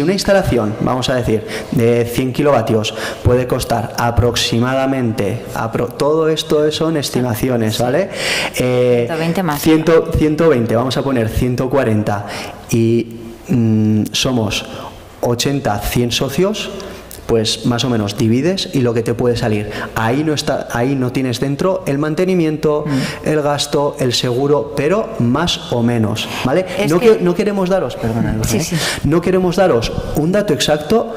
una instalación, vamos a decir, de 100 kilovatios puede costar aproximadamente, todo esto son estimaciones, ¿vale? 120 más. 120, vamos a poner 140 y somos 80, 100 socios, pues más o menos divides y lo que te puede salir. Ahí no tienes dentro el mantenimiento, el gasto, el seguro, pero más o menos, ¿vale? No queremos daros, perdona, no queremos daros un dato exacto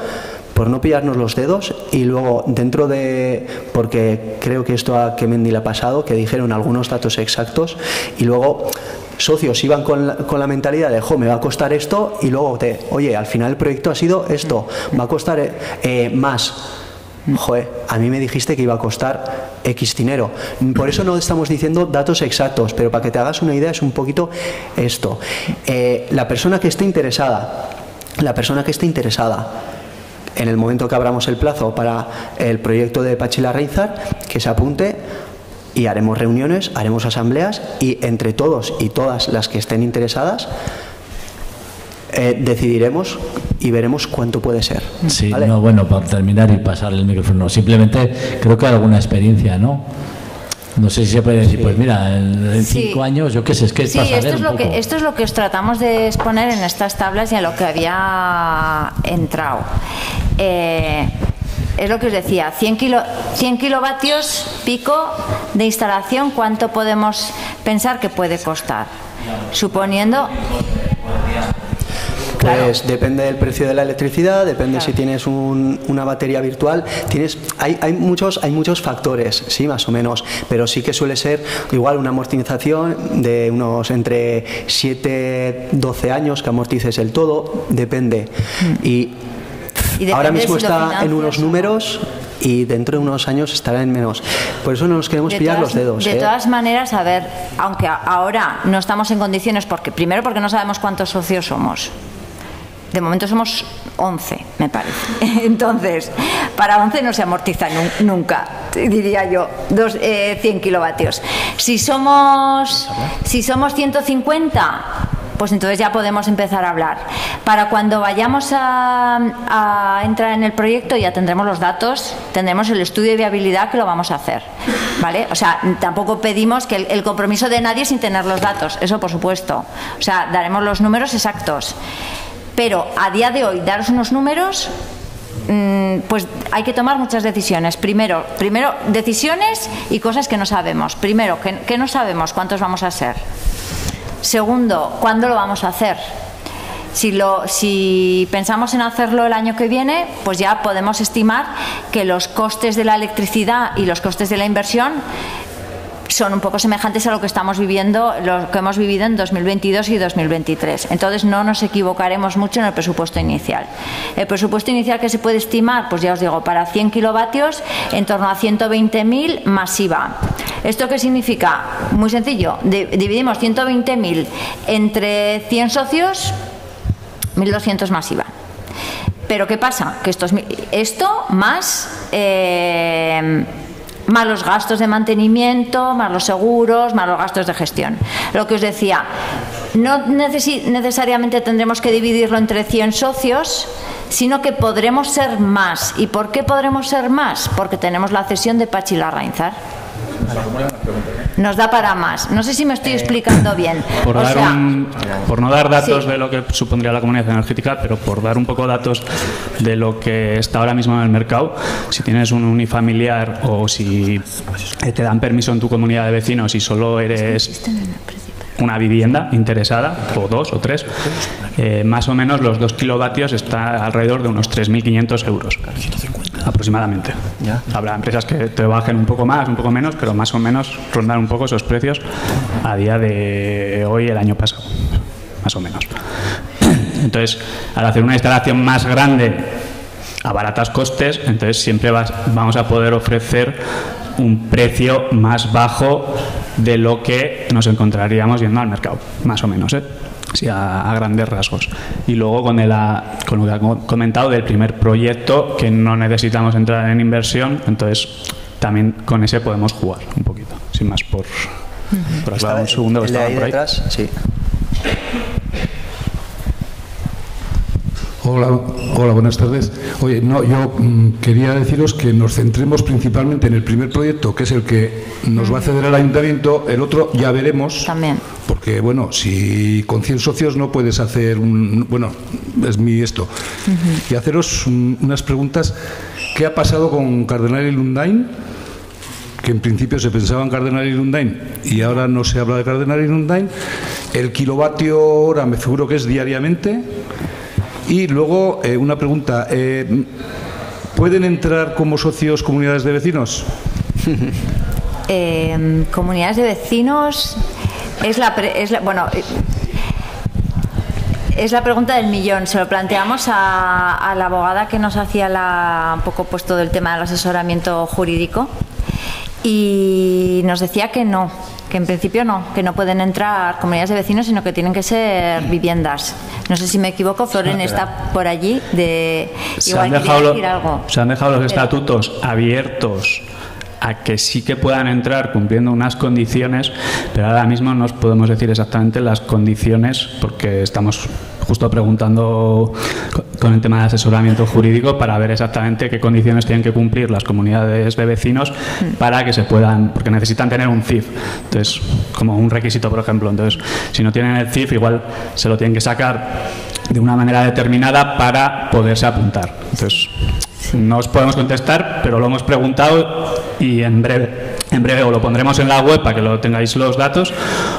por no pillarnos los dedos y luego dentro de, porque creo que esto a Kemendi le ha pasado, que dijeron algunos datos exactos y luego socios iban con la mentalidad de, me va a costar esto y luego oye, al final el proyecto ha sido esto, va a costar más. A mí me dijiste que iba a costar X dinero. Por eso no estamos diciendo datos exactos, pero para que te hagas una idea es un poquito esto. La persona que esté interesada, en el momento que abramos el plazo para el proyecto de Pachi Larrainzar, que se apunte y haremos reuniones, haremos asambleas y entre todos y todas las que estén interesadas decidiremos y veremos cuánto puede ser. Sí, ¿vale? No, bueno, para terminar y pasar el micrófono, simplemente creo que hay alguna experiencia, ¿no? No sé si se puede decir, pues mira, en 5 años, yo qué sé, es que sí, esto es lo que os tratamos de exponer en estas tablas y a lo que había entrado. Es lo que os decía, 100 kilovatios pico de instalación, ¿cuánto podemos pensar que puede costar? Suponiendo... Pues depende del precio de la electricidad, depende si tienes una batería virtual, hay muchos factores, sí, más o menos, pero sí que suele ser igual una amortización de unos entre 7-12 años que amortices el todo, depende. Y ahora mismo está en unos números y dentro de unos años estará en menos. Por eso no nos queremos pillar los dedos. De todas maneras, a ver, aunque ahora no estamos en condiciones, primero porque no sabemos cuántos socios somos. De momento somos 11, me parece. Entonces, para 11 no se amortiza nunca, diría yo, 100 kilovatios. Si somos 150, pues entonces ya podemos empezar a hablar. Para cuando vayamos a entrar en el proyecto ya tendremos los datos, tendremos el estudio de viabilidad que lo vamos a hacer, ¿vale? O sea, tampoco pedimos que el compromiso de nadie sin tener los datos, eso por supuesto. O sea, daremos los números exactos. Pero a día de hoy, daros unos números, pues hay que tomar muchas decisiones. Primero, decisiones y cosas que no sabemos. Primero, que no sabemos cuántos vamos a ser. Segundo, ¿cuándo lo vamos a hacer? Si pensamos en hacerlo el año que viene, pues ya podemos estimar que los costes de la electricidad y los costes de la inversión son un poco semejantes a lo que estamos viviendo, lo que hemos vivido en 2022 y 2023. Entonces no nos equivocaremos mucho en el presupuesto inicial. El presupuesto inicial que se puede estimar, pues ya os digo, para 100 kilovatios en torno a 120.000 más IVA. ¿Esto qué significa? Muy sencillo. Dividimos 120.000 entre 100 socios, 1.200 más IVA. Pero ¿qué pasa? Que esto más los gastos de mantenimiento, más los seguros, más los gastos de gestión. Lo que os decía, no necesariamente tendremos que dividirlo entre 100 socios, sino que podremos ser más. ¿Y por qué podremos ser más? Porque tenemos la cesión de Patxi Larrainzar. Nos da para más. No sé si me estoy explicando bien. Por no dar datos de lo que supondría la comunidad energética, pero por dar un poco datos de lo que está ahora mismo en el mercado, si tienes un unifamiliar o si te dan permiso en tu comunidad de vecinos y solo eres una vivienda interesada, o 2 o 3, más o menos los 2 kilovatios está alrededor de unos 3.500 euros aproximadamente. Habrá empresas que te bajen un poco más, un poco menos, pero más o menos rondar un poco esos precios a día de hoy, el año pasado, más o menos. Entonces, al hacer una instalación más grande a baratos costes, entonces siempre vamos a poder ofrecer un precio más bajo de lo que nos encontraríamos yendo al mercado, más o menos, sí, a grandes rasgos. Y luego con lo que he comentado del primer proyecto, que no necesitamos entrar en inversión, entonces también con ese podemos jugar un poquito, sin más por aclarar un segundo que estaba por ahí. Detrás, sí. Hola, buenas tardes. Oye, yo quería deciros que nos centremos principalmente en el primer proyecto, que es el que nos va a ceder el ayuntamiento. El otro ya veremos. También. Porque, bueno, si con 100 socios no puedes hacer es esto. Y haceros unas preguntas. ¿Qué ha pasado con Cardenal y Lundain? Que en principio se pensaba en Cardenal y Lundain y ahora no se habla de Cardenal y Lundain. El kilovatio hora me figuro que es diariamente. Y luego, una pregunta, ¿pueden entrar como socios comunidades de vecinos? Comunidades de vecinos es la pregunta del millón. Se lo planteamos a la abogada que nos hacía un poco puesto del tema del asesoramiento jurídico y nos decía que no, que en principio no, que no pueden entrar comunidades de vecinos, sino que tienen que ser viviendas. No sé si me equivoco, Floren está por allí. Se han dejado los estatutos abiertos a que sí que puedan entrar cumpliendo unas condiciones, pero ahora mismo no os podemos decir exactamente las condiciones porque estamos justo preguntando con el tema de asesoramiento jurídico para ver exactamente qué condiciones tienen que cumplir las comunidades de vecinos para que se puedan, porque necesitan tener un CIF, entonces como un requisito, por ejemplo. Entonces, si no tienen el CIF, igual se lo tienen que sacar de una manera determinada para poderse apuntar. Entonces, no os podemos contestar, pero lo hemos preguntado y en breve o lo pondremos en la web para que lo tengáis los datos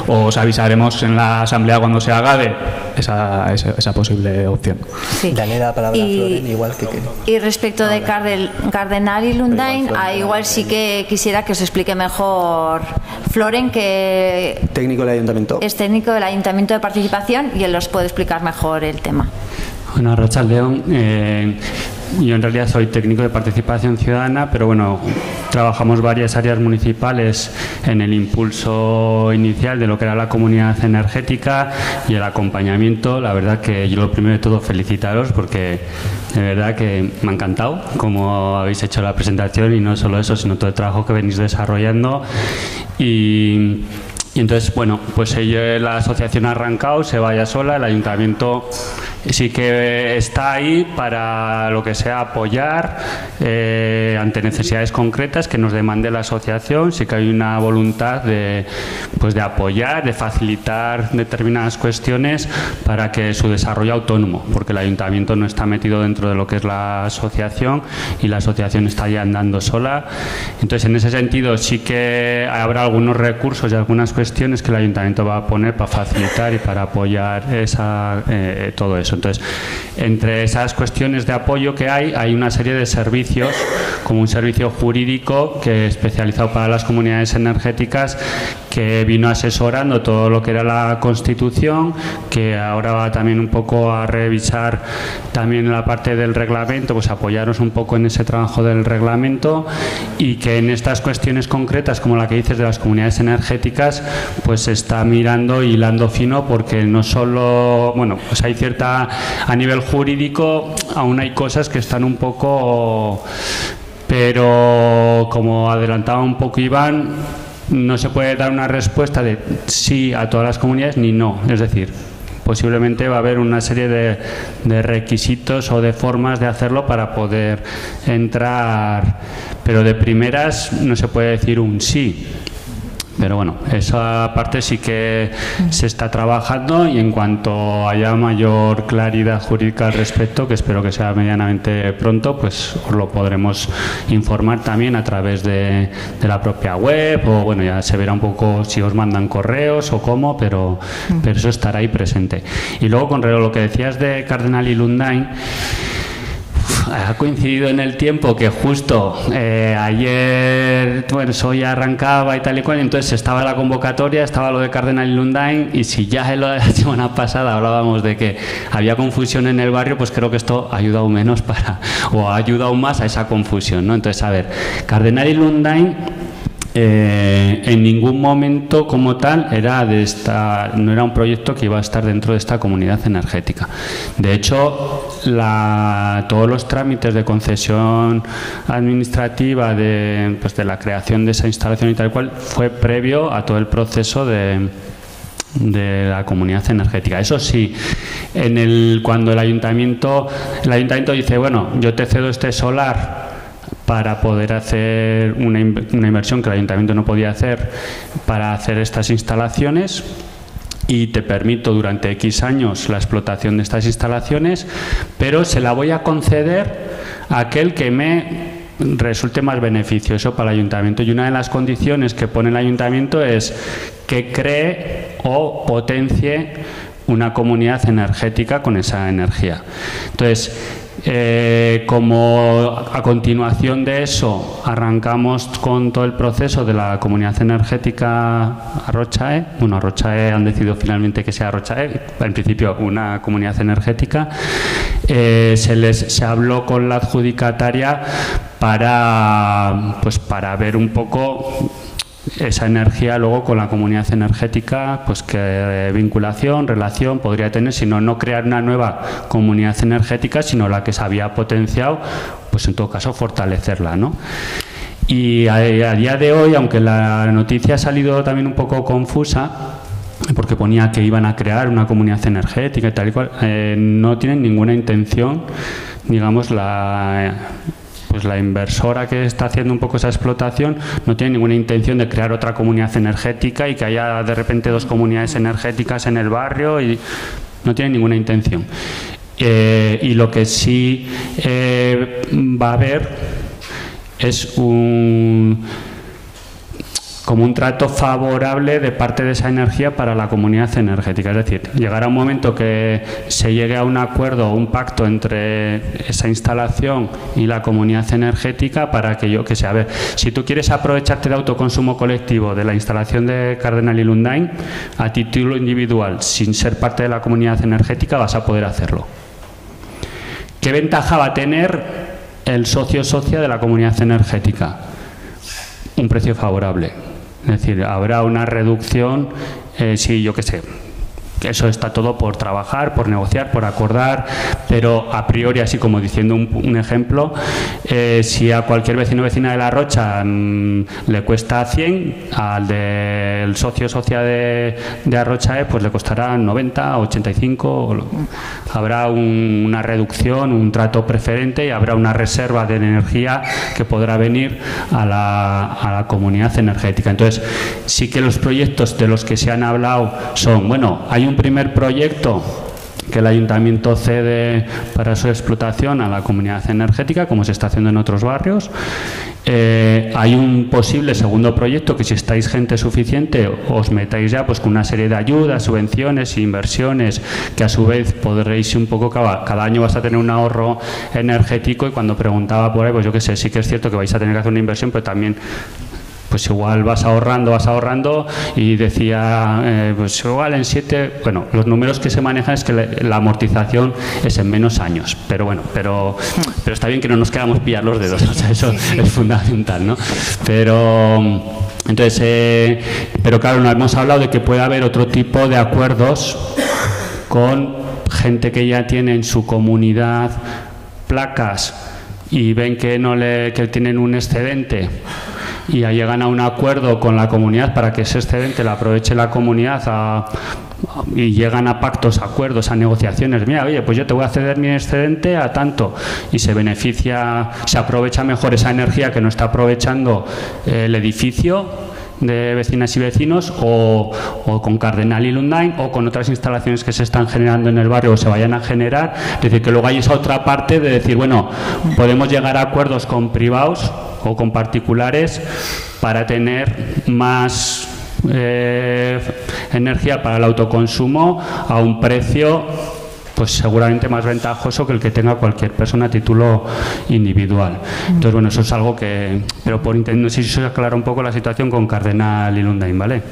o os avisaremos en la asamblea cuando se haga de esa posible opción. Sí. Dale la palabra a Floren, igual que... Y respecto de Cardenal y Lundain, igual sí que quisiera que os explique mejor Floren, que técnico del ayuntamiento. Es técnico del Ayuntamiento de Participación y él os puede explicar mejor el tema. Bueno, Arratsaldeon, yo en realidad soy técnico de participación ciudadana, pero bueno, trabajamos varias áreas municipales en el impulso inicial de lo que era la comunidad energética y el acompañamiento. La verdad que yo lo primero de todo felicitaros porque de verdad que me ha encantado cómo habéis hecho la presentación y no solo eso, sino todo el trabajo que venís desarrollando. Y entonces, bueno, pues la asociación ha arrancado, se vaya sola, el ayuntamiento sí que está ahí para lo que sea apoyar ante necesidades concretas que nos demande la asociación. Sí que hay una voluntad de apoyar, de facilitar determinadas cuestiones para que su desarrollo autónomo, porque el ayuntamiento no está metido dentro de lo que es la asociación y la asociación está ya andando sola. Entonces, en ese sentido sí que habrá algunos recursos y algunas cuestiones que el ayuntamiento va a poner para facilitar y para apoyar todo eso. Entonces, entre esas cuestiones de apoyo que hay una serie de servicios, como un servicio jurídico que especializado para las comunidades energéticas, que vino asesorando todo lo que era la Constitución, que ahora va también un poco a revisar también la parte del reglamento, pues apoyaros un poco en ese trabajo del reglamento, y que en estas cuestiones concretas, como la que dices de las comunidades energéticas, pues se está mirando y hilando fino, porque no solo, bueno, pues hay cierta, a nivel jurídico aún hay cosas que están un poco, pero como adelantaba un poco Iván, no se puede dar una respuesta de sí a todas las comunidades ni no. Es decir, posiblemente va a haber una serie de requisitos o de formas de hacerlo para poder entrar, pero de primeras no se puede decir un sí. Pero bueno, esa parte sí que se está trabajando, y en cuanto haya mayor claridad jurídica al respecto, que espero que sea medianamente pronto, pues os lo podremos informar también a través de la propia web, o bueno, ya se verá un poco si os mandan correos o cómo, pero eso estará ahí presente. Y luego, con lo que decías de Cardenal y Lundain, ha coincidido en el tiempo que justo ayer, bueno, hoy arrancaba y tal y cual, entonces estaba la convocatoria, estaba lo de Cardenal y Lundain, y si ya en la semana pasada hablábamos de que había confusión en el barrio, pues creo que esto ha ayudado menos o ha ayudado más a esa confusión, ¿no? Entonces, a ver, Cardenal y Lundain en ningún momento como tal no era un proyecto que iba a estar dentro de esta comunidad energética. De hecho, todos los trámites de concesión administrativa de la creación de esa instalación y tal cual fue previo a todo el proceso de la comunidad energética. Eso sí, cuando el ayuntamiento dice, bueno, yo te cedo este solar para poder hacer una inversión que el ayuntamiento no podía hacer para hacer estas instalaciones, y te permito durante X años la explotación de estas instalaciones, pero se la voy a conceder a aquel que me resulte más beneficioso para el ayuntamiento. Y una de las condiciones que pone el ayuntamiento es que cree o potencie una comunidad energética con esa energía. Entonces, como a continuación de eso arrancamos con todo el proceso de la comunidad energética Arrochae, bueno, Arrochae han decidido finalmente que sea Arrochae, en principio una comunidad energética, se habló con la adjudicataria para ver un poco esa energía luego con la comunidad energética, pues qué vinculación, relación podría tener, sino no crear una nueva comunidad energética, sino la que se había potenciado, pues en todo caso fortalecerla, ¿no? Y a día de hoy, aunque la noticia ha salido también un poco confusa, porque ponía que iban a crear una comunidad energética y tal y cual, no tienen ninguna intención, digamos, la inversora que está haciendo un poco esa explotación no tiene ninguna intención de crear otra comunidad energética y que haya de repente dos comunidades energéticas en el barrio, y no tiene ninguna intención. Y lo que sí va a haber es como un trato favorable de parte de esa energía para la comunidad energética. Es decir, llegará un momento que se llegue a un acuerdo o un pacto entre esa instalación y la comunidad energética para que a ver, si tú quieres aprovecharte de autoconsumo colectivo de la instalación de Cardenal y Lundain, a título individual, sin ser parte de la comunidad energética, vas a poder hacerlo. ¿qué ventaja va a tener el socio o socia de la comunidad energética? Un precio favorable. Es decir, habrá una reducción, sí, yo qué sé. Eso está todo por trabajar, por negociar, por acordar, pero a priori, así como diciendo un ejemplo, si a cualquier vecino o vecina de La Rocha le cuesta 100, al del socio o socia de Arrochae pues le costará 90, 85. Habrá una reducción, un trato preferente y habrá una reserva de energía que podrá venir a la comunidad energética. Entonces, sí que los proyectos de los que se han hablado son, bueno, hay un primer proyecto que el ayuntamiento cede para su explotación a la comunidad energética, como se está haciendo en otros barrios. Hay un posible segundo proyecto que, si estáis gente suficiente, os metáis ya pues con una serie de ayudas, subvenciones e inversiones que a su vez podréis un poco, cada año vas a tener un ahorro energético, y cuando preguntaba por ahí, pues yo qué sé, sí que es cierto que vais a tener que hacer una inversión, pero también pues igual vas ahorrando, y decía, pues igual en 7, bueno, los números que se manejan es que la amortización es en menos años, pero bueno, pero está bien que no nos queramos pillar los dedos, o sea, eso es fundamental, ¿no? Pero entonces, pero claro, no hemos hablado de que puede haber otro tipo de acuerdos con gente que ya tiene en su comunidad placas y ven que tienen un excedente, y llegan a un acuerdo con la comunidad para que ese excedente lo aproveche la comunidad y llegan a pactos, a acuerdos, a negociaciones. Mira, oye, pues yo te voy a ceder mi excedente a tanto, y se aprovecha mejor esa energía que no está aprovechando el edificio de vecinas y vecinos, o con Cardenal y Lundain, o con otras instalaciones que se están generando en el barrio o se vayan a generar. Es decir, que luego hay esa otra parte de decir, bueno, podemos llegar a acuerdos con privados o con particulares para tener más energía para el autoconsumo a un precio pues seguramente más ventajoso que el que tenga cualquier persona a título individual. Entonces, bueno, eso es algo que... Pero no sé si se aclara un poco la situación con Cardenal y Lundain, ¿vale?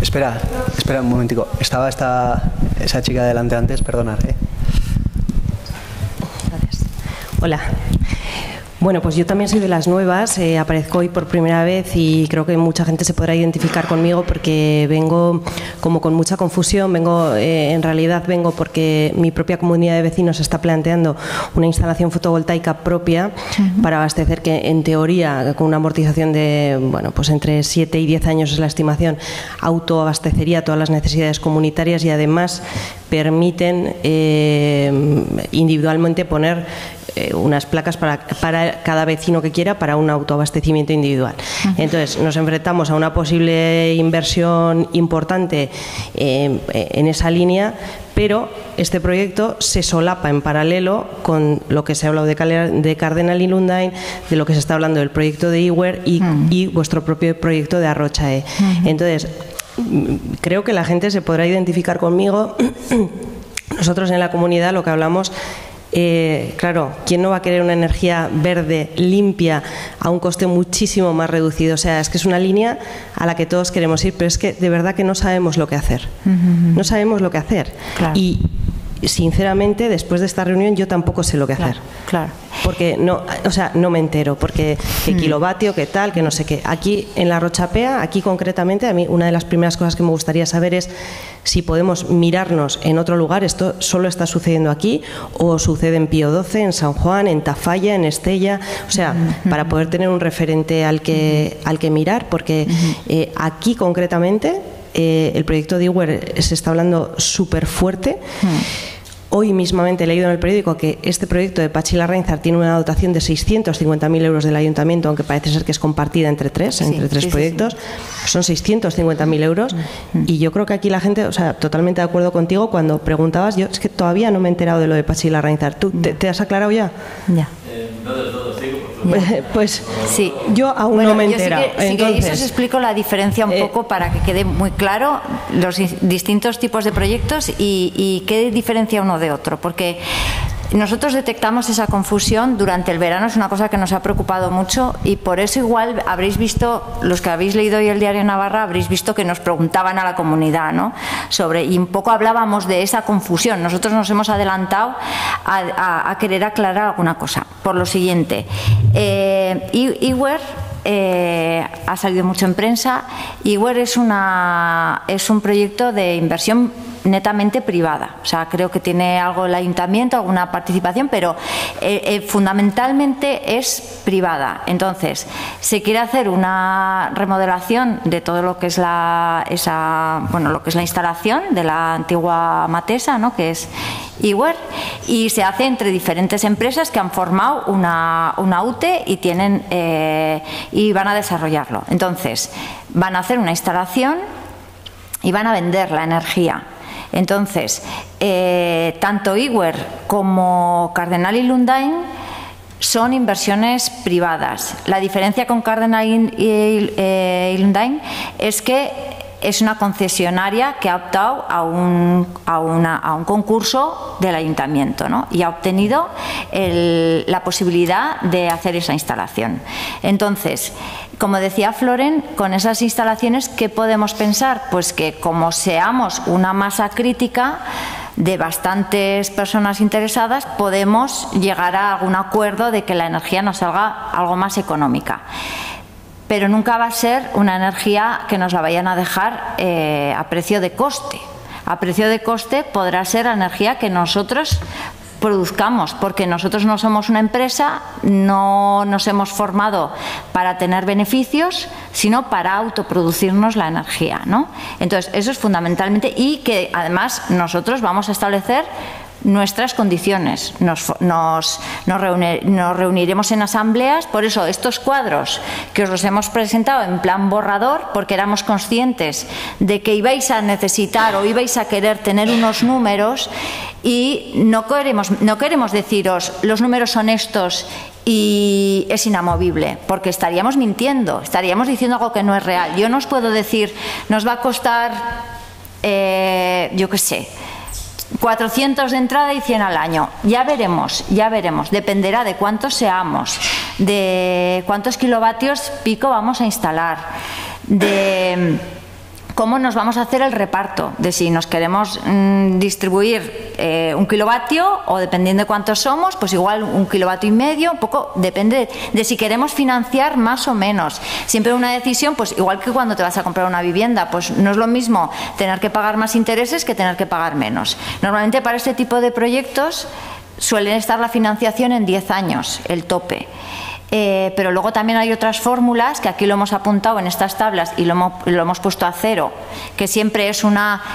Espera un momentico. Estaba esa chica delante antes, perdonad. Gracias. Hola. Bueno, pues yo también soy de las nuevas, aparezco hoy por primera vez y creo que mucha gente se podrá identificar conmigo porque vengo como con mucha confusión, en realidad vengo porque mi propia comunidad de vecinos está planteando una instalación fotovoltaica propia para abastecer, que en teoría con una amortización de, bueno, pues entre 7 y 10 años es la estimación, autoabastecería todas las necesidades comunitarias y además permiten individualmente poner unas placas para cada vecino que quiera para un autoabastecimiento individual. Entonces nos enfrentamos a una posible inversión importante en esa línea, pero este proyecto se solapa en paralelo con lo que se ha hablado de Cardenal y Lundain, de lo que se está hablando del proyecto de Iwer y vuestro propio proyecto de Arrochae. Entonces creo que la gente se podrá identificar conmigo. Nosotros en la comunidad lo que hablamos, claro, ¿quién no va a querer una energía verde, limpia, a un coste muchísimo más reducido? O sea, es que es una línea a la que todos queremos ir, pero es que de verdad que no sabemos lo que hacer. No sabemos lo que hacer. Claro. Y sinceramente, después de esta reunión, yo tampoco sé lo que hacer. Claro. Porque no, o sea, no me entero, porque qué kilovatio, qué tal, que no sé qué. Aquí en La Rochapea, aquí concretamente, a mí una de las primeras cosas que me gustaría saber es si podemos mirarnos en otro lugar. Esto solo está sucediendo aquí o sucede en Pío XII, en San Juan, en Tafalla, en Estella, o sea, para poder tener un referente al que mirar, porque aquí concretamente el proyecto de Iwer se está hablando súper fuerte. Hoy mismamente he leído en el periódico que este proyecto de Patxi Larrainzar tiene una dotación de 650.000 euros del ayuntamiento, aunque parece ser que es compartida entre tres proyectos. Son 650.000 euros y yo creo que aquí la gente, o sea, totalmente de acuerdo contigo cuando preguntabas. Yo es que todavía no me he enterado de lo de Patxi Larrainzar. ¿Tú te has aclarado ya? Ya. No del todo, sigo. Pues sí, yo aún no me he enterado. Si queréis os explico la diferencia un poco para que quede muy claro los distintos tipos de proyectos y qué diferencia uno de otro, porque Nosotros detectamos esa confusión durante el verano, es una cosa que nos ha preocupado mucho y por eso igual habréis visto, los que habéis leído hoy el Diario Navarra, habréis visto que nos preguntaban a la comunidad, ¿no? Y un poco hablábamos de esa confusión. Nosotros nos hemos adelantado a querer aclarar alguna cosa. Por lo siguiente, IWER ha salido mucho en prensa. IWER es un proyecto de inversión netamente privada, o sea, creo que tiene algo el ayuntamiento, alguna participación, pero fundamentalmente es privada. Entonces, se quiere hacer una remodelación de todo lo que es la instalación de la antigua Matesa, ¿no?, que es IWER, y se hace entre diferentes empresas que han formado una UTE y y van a desarrollarlo. Entonces, van a hacer una instalación y van a vender la energía. Entonces, tanto IWER como Cardenal y Lundain son inversiones privadas. La diferencia con Cardenal y Lundain es que es una concesionaria que ha optado a un concurso del ayuntamiento, ¿no?, y ha obtenido la posibilidad de hacer esa instalación. Entonces, como decía Floren, con esas instalaciones, ¿qué podemos pensar? Pues que como seamos una masa crítica de bastantes personas interesadas, podemos llegar a algún acuerdo de que la energía nos salga algo más económica. Pero nunca va a ser una energía que nos la vayan a dejar a precio de coste. A precio de coste podrá ser la energía que nosotros produzcamos, porque nosotros no somos una empresa, no nos hemos formado para tener beneficios, sino para autoproducirnos la energía, ¿no? Entonces, eso es fundamentalmente, y que además nosotros vamos a establecer nuestras condiciones, nos reuniremos en asambleas. Por eso estos cuadros que os los hemos presentado en plan borrador, porque éramos conscientes de que ibais a necesitar o ibais a querer tener unos números, y no queremos deciros los números son estos y es inamovible, porque estaríamos mintiendo, estaríamos diciendo algo que no es real. Yo no os puedo decir, nos va a costar, yo qué sé, 400 de entrada y 100 al año. Ya veremos, dependerá de cuántos seamos, de cuántos kilovatios pico vamos a instalar, de cómo nos vamos a hacer el reparto, de si nos queremos distribuir 1 kilovatio, o dependiendo de cuántos somos, pues igual 1,5 kilovatios, un poco depende de si queremos financiar más o menos. Siempre una decisión, pues igual que cuando te vas a comprar una vivienda, pues no es lo mismo tener que pagar más intereses que tener que pagar menos. Normalmente para este tipo de proyectos suele estar la financiación en 10 años, el tope. Pero luego también hay otras fórmulas que aquí lo hemos apuntado en estas tablas y lo hemos puesto a 0, que siempre es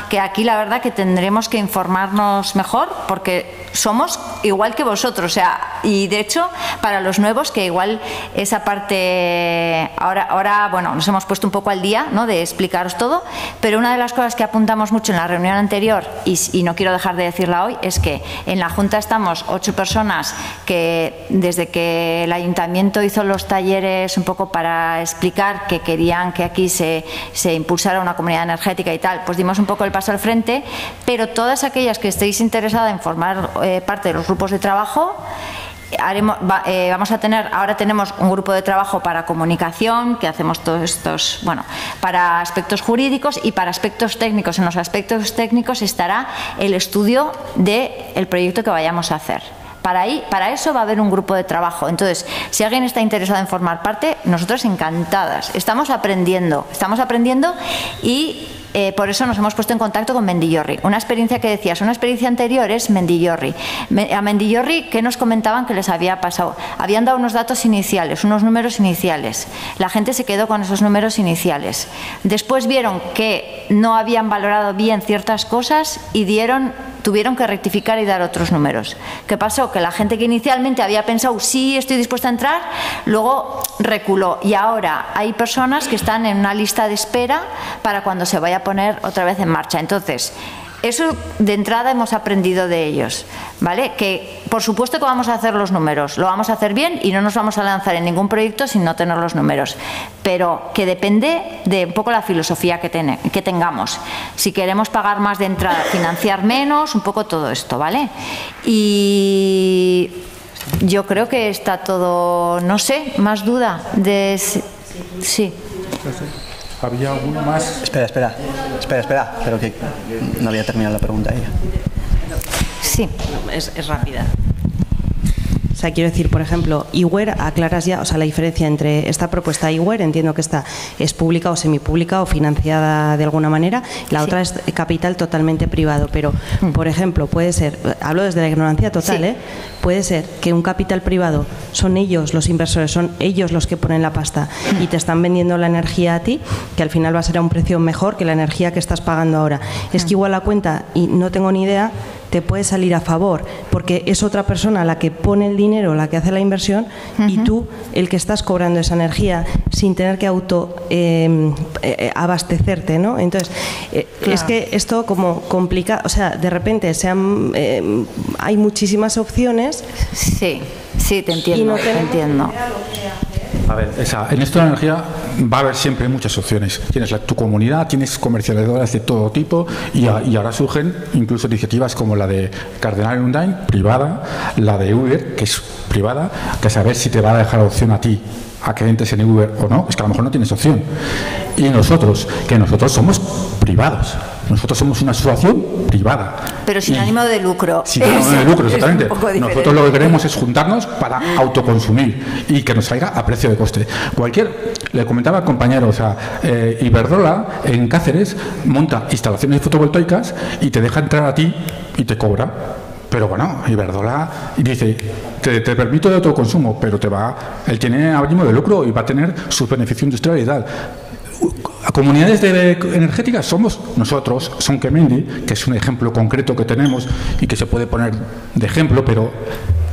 que aquí la verdad que tendremos que informarnos mejor, porque somos igual que vosotros, o sea, y de hecho para los nuevos, que igual esa parte ahora bueno, nos hemos puesto un poco al día, ¿no?, de explicaros todo, pero una de las cosas que apuntamos mucho en la reunión anterior, y no quiero dejar de decirla hoy, es que en la Junta estamos 8 personas que desde que el ayuntamiento hizo los talleres un poco para explicar que querían que aquí se impulsara una comunidad energética y tal, pues dimos un poco el paso al frente, pero todas aquellas que estéis interesadas en formar parte de los grupos de trabajo, ahora tenemos un grupo de trabajo para comunicación, que hacemos todos estos, bueno, para aspectos jurídicos y para aspectos técnicos. En los aspectos técnicos estará el estudio del proyecto que vayamos a hacer. Para eso va a haber un grupo de trabajo. Entonces, si alguien está interesado en formar parte, nosotros encantadas. Estamos aprendiendo y por eso nos hemos puesto en contacto con Mendillorri. Una experiencia que decías, una experiencia anterior es Mendillorri. A Mendillorri, ¿qué nos comentaban que les había pasado? Habían dado unos datos iniciales, unos números iniciales. La gente se quedó con esos números iniciales. Después vieron que no habían valorado bien ciertas cosas y tuvieron que rectificar y dar otros números. ¿Qué pasó? Que la gente que inicialmente había pensado, sí, estoy dispuesta a entrar, luego reculó. Y ahora hay personas que están en una lista de espera para cuando se vaya a poner otra vez en marcha. Entonces, eso de entrada hemos aprendido de ellos, ¿vale? Que por supuesto que vamos a hacer los números, lo vamos a hacer bien y no nos vamos a lanzar en ningún proyecto sin no tener los números, pero que depende de un poco la filosofía que tengamos. Si queremos pagar más de entrada, financiar menos, un poco todo esto, ¿vale? Y yo creo que está todo, no sé, más duda de... Sí. ¿Había alguno más? Espera, pero que no había terminado la pregunta ella. Sí, es rápida. O sea, quiero decir, por ejemplo, iWare, aclaras ya, o sea, la diferencia entre esta propuesta iWare, entiendo que esta es pública o semipública o financiada de alguna manera, la otra es capital totalmente privado, pero, por ejemplo, puede ser, hablo desde la ignorancia total, puede ser que un capital privado son ellos los inversores, son ellos los que ponen la pasta y te están vendiendo la energía a ti, que al final va a ser a un precio mejor que la energía que estás pagando ahora. Es que igual la cuenta, y no tengo ni idea, te puede salir a favor, porque es otra persona la que pone el dinero, la que hace la inversión, y tú el que estás cobrando esa energía sin tener que abastecerte, ¿no? Entonces, claro, es que esto como complica, o sea, de repente hay muchísimas opciones. Sí, te entiendo, te entiendo. A ver, en esto de la energía va a haber siempre muchas opciones. Tienes tu comunidad, tienes comercializadoras de todo tipo y ahora surgen incluso iniciativas como la de Cardenal Undyne, privada, la de Uber, que es privada, que a saber si te va a dejar opción a ti a que entres en Uber o no, es que a lo mejor no tienes opción. Y nosotros somos privados. Nosotros somos una asociación privada. Pero sin ánimo de lucro. Sin ánimo de lucro, exactamente. Nosotros lo que queremos es juntarnos para autoconsumir y que nos salga a precio de coste. Le comentaba al compañero, Iberdrola en Cáceres monta instalaciones fotovoltaicas y te deja entrar a ti y te cobra. Pero bueno, Iberdrola dice, te permito de autoconsumo, pero él tiene ánimo de lucro y va a tener su beneficio industrial y tal. Comunidades energéticas somos nosotros, Son Kemendi, que es un ejemplo concreto que tenemos y que se puede poner de ejemplo, pero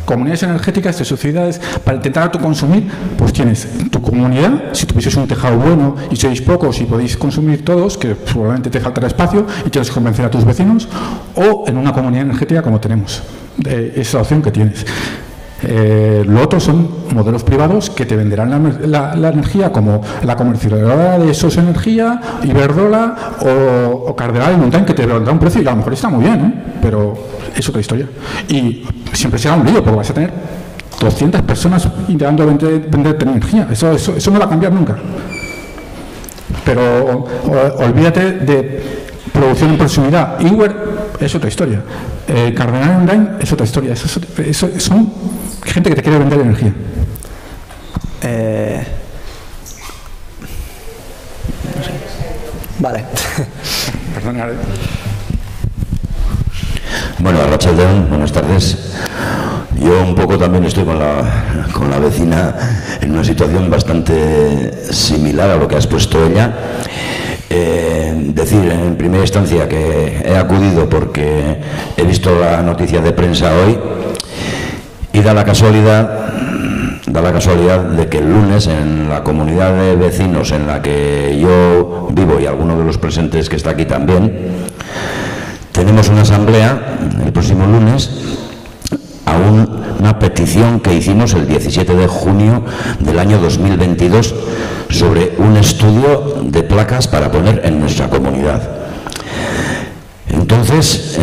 comunidades energéticas de sociedades para intentar autoconsumir, pues tienes tu comunidad, si tuvieses un tejado bueno y sois pocos y podéis consumir todos, que probablemente te faltará espacio y tienes que convencer a tus vecinos, o en una comunidad energética como tenemos. Esa es la opción que tienes. Lo otro son modelos privados que te venderán la energía como la comercializadora de SOS Energía, Iberdrola o Cardenal Undyne, que te vendrá un precio y a lo mejor está muy bien, pero es otra historia. Y siempre será un lío porque vas a tener 200 personas intentando venderte energía. Eso no va a cambiar nunca. Pero olvídate de producción en proximidad. iWare es otra historia. Cardenal Undyne es otra historia. Son gente que te quiere vender energía. Vale. Perdona. Bueno, Arratsaldeon, buenas tardes. Yo un poco también estoy con la vecina en una situación bastante similar a lo que ha expuesto ella. Decir en primera instancia que he acudido porque he visto la noticia de prensa hoy y da la casualidad de que el lunes en la comunidad de vecinos en la que yo vivo y alguno de los presentes que está aquí también, tenemos una asamblea el próximo lunes a una petición que hicimos el 17 de junio del año 2022 sobre un estudio de placas para poner en nuestra comunidad. Entonces,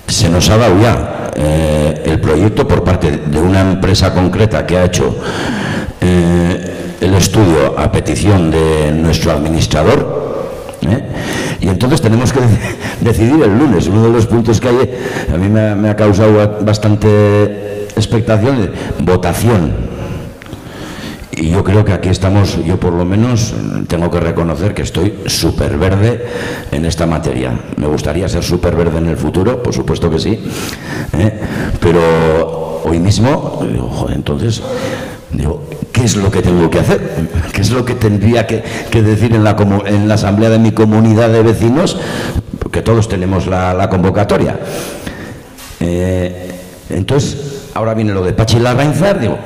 se nos ha dado ya el proyecto por parte de una empresa concreta que ha hecho el estudio a petición de nuestro administrador. Y entonces tenemos que decidir el lunes. Uno de los puntos que hay, a mí me ha causado bastante expectación, votación. Y yo creo que aquí estamos, yo por lo menos tengo que reconocer que estoy súper verde en esta materia. Me gustaría ser súper verde en el futuro, por supuesto que sí, pero hoy mismo, entonces, digo, ¿qué es lo que tengo que hacer? ¿Qué es lo que tendría que decir en la asamblea de mi comunidad de vecinos? Porque todos tenemos la convocatoria. Entonces, ahora viene lo de Pachi Larrainzar, digo,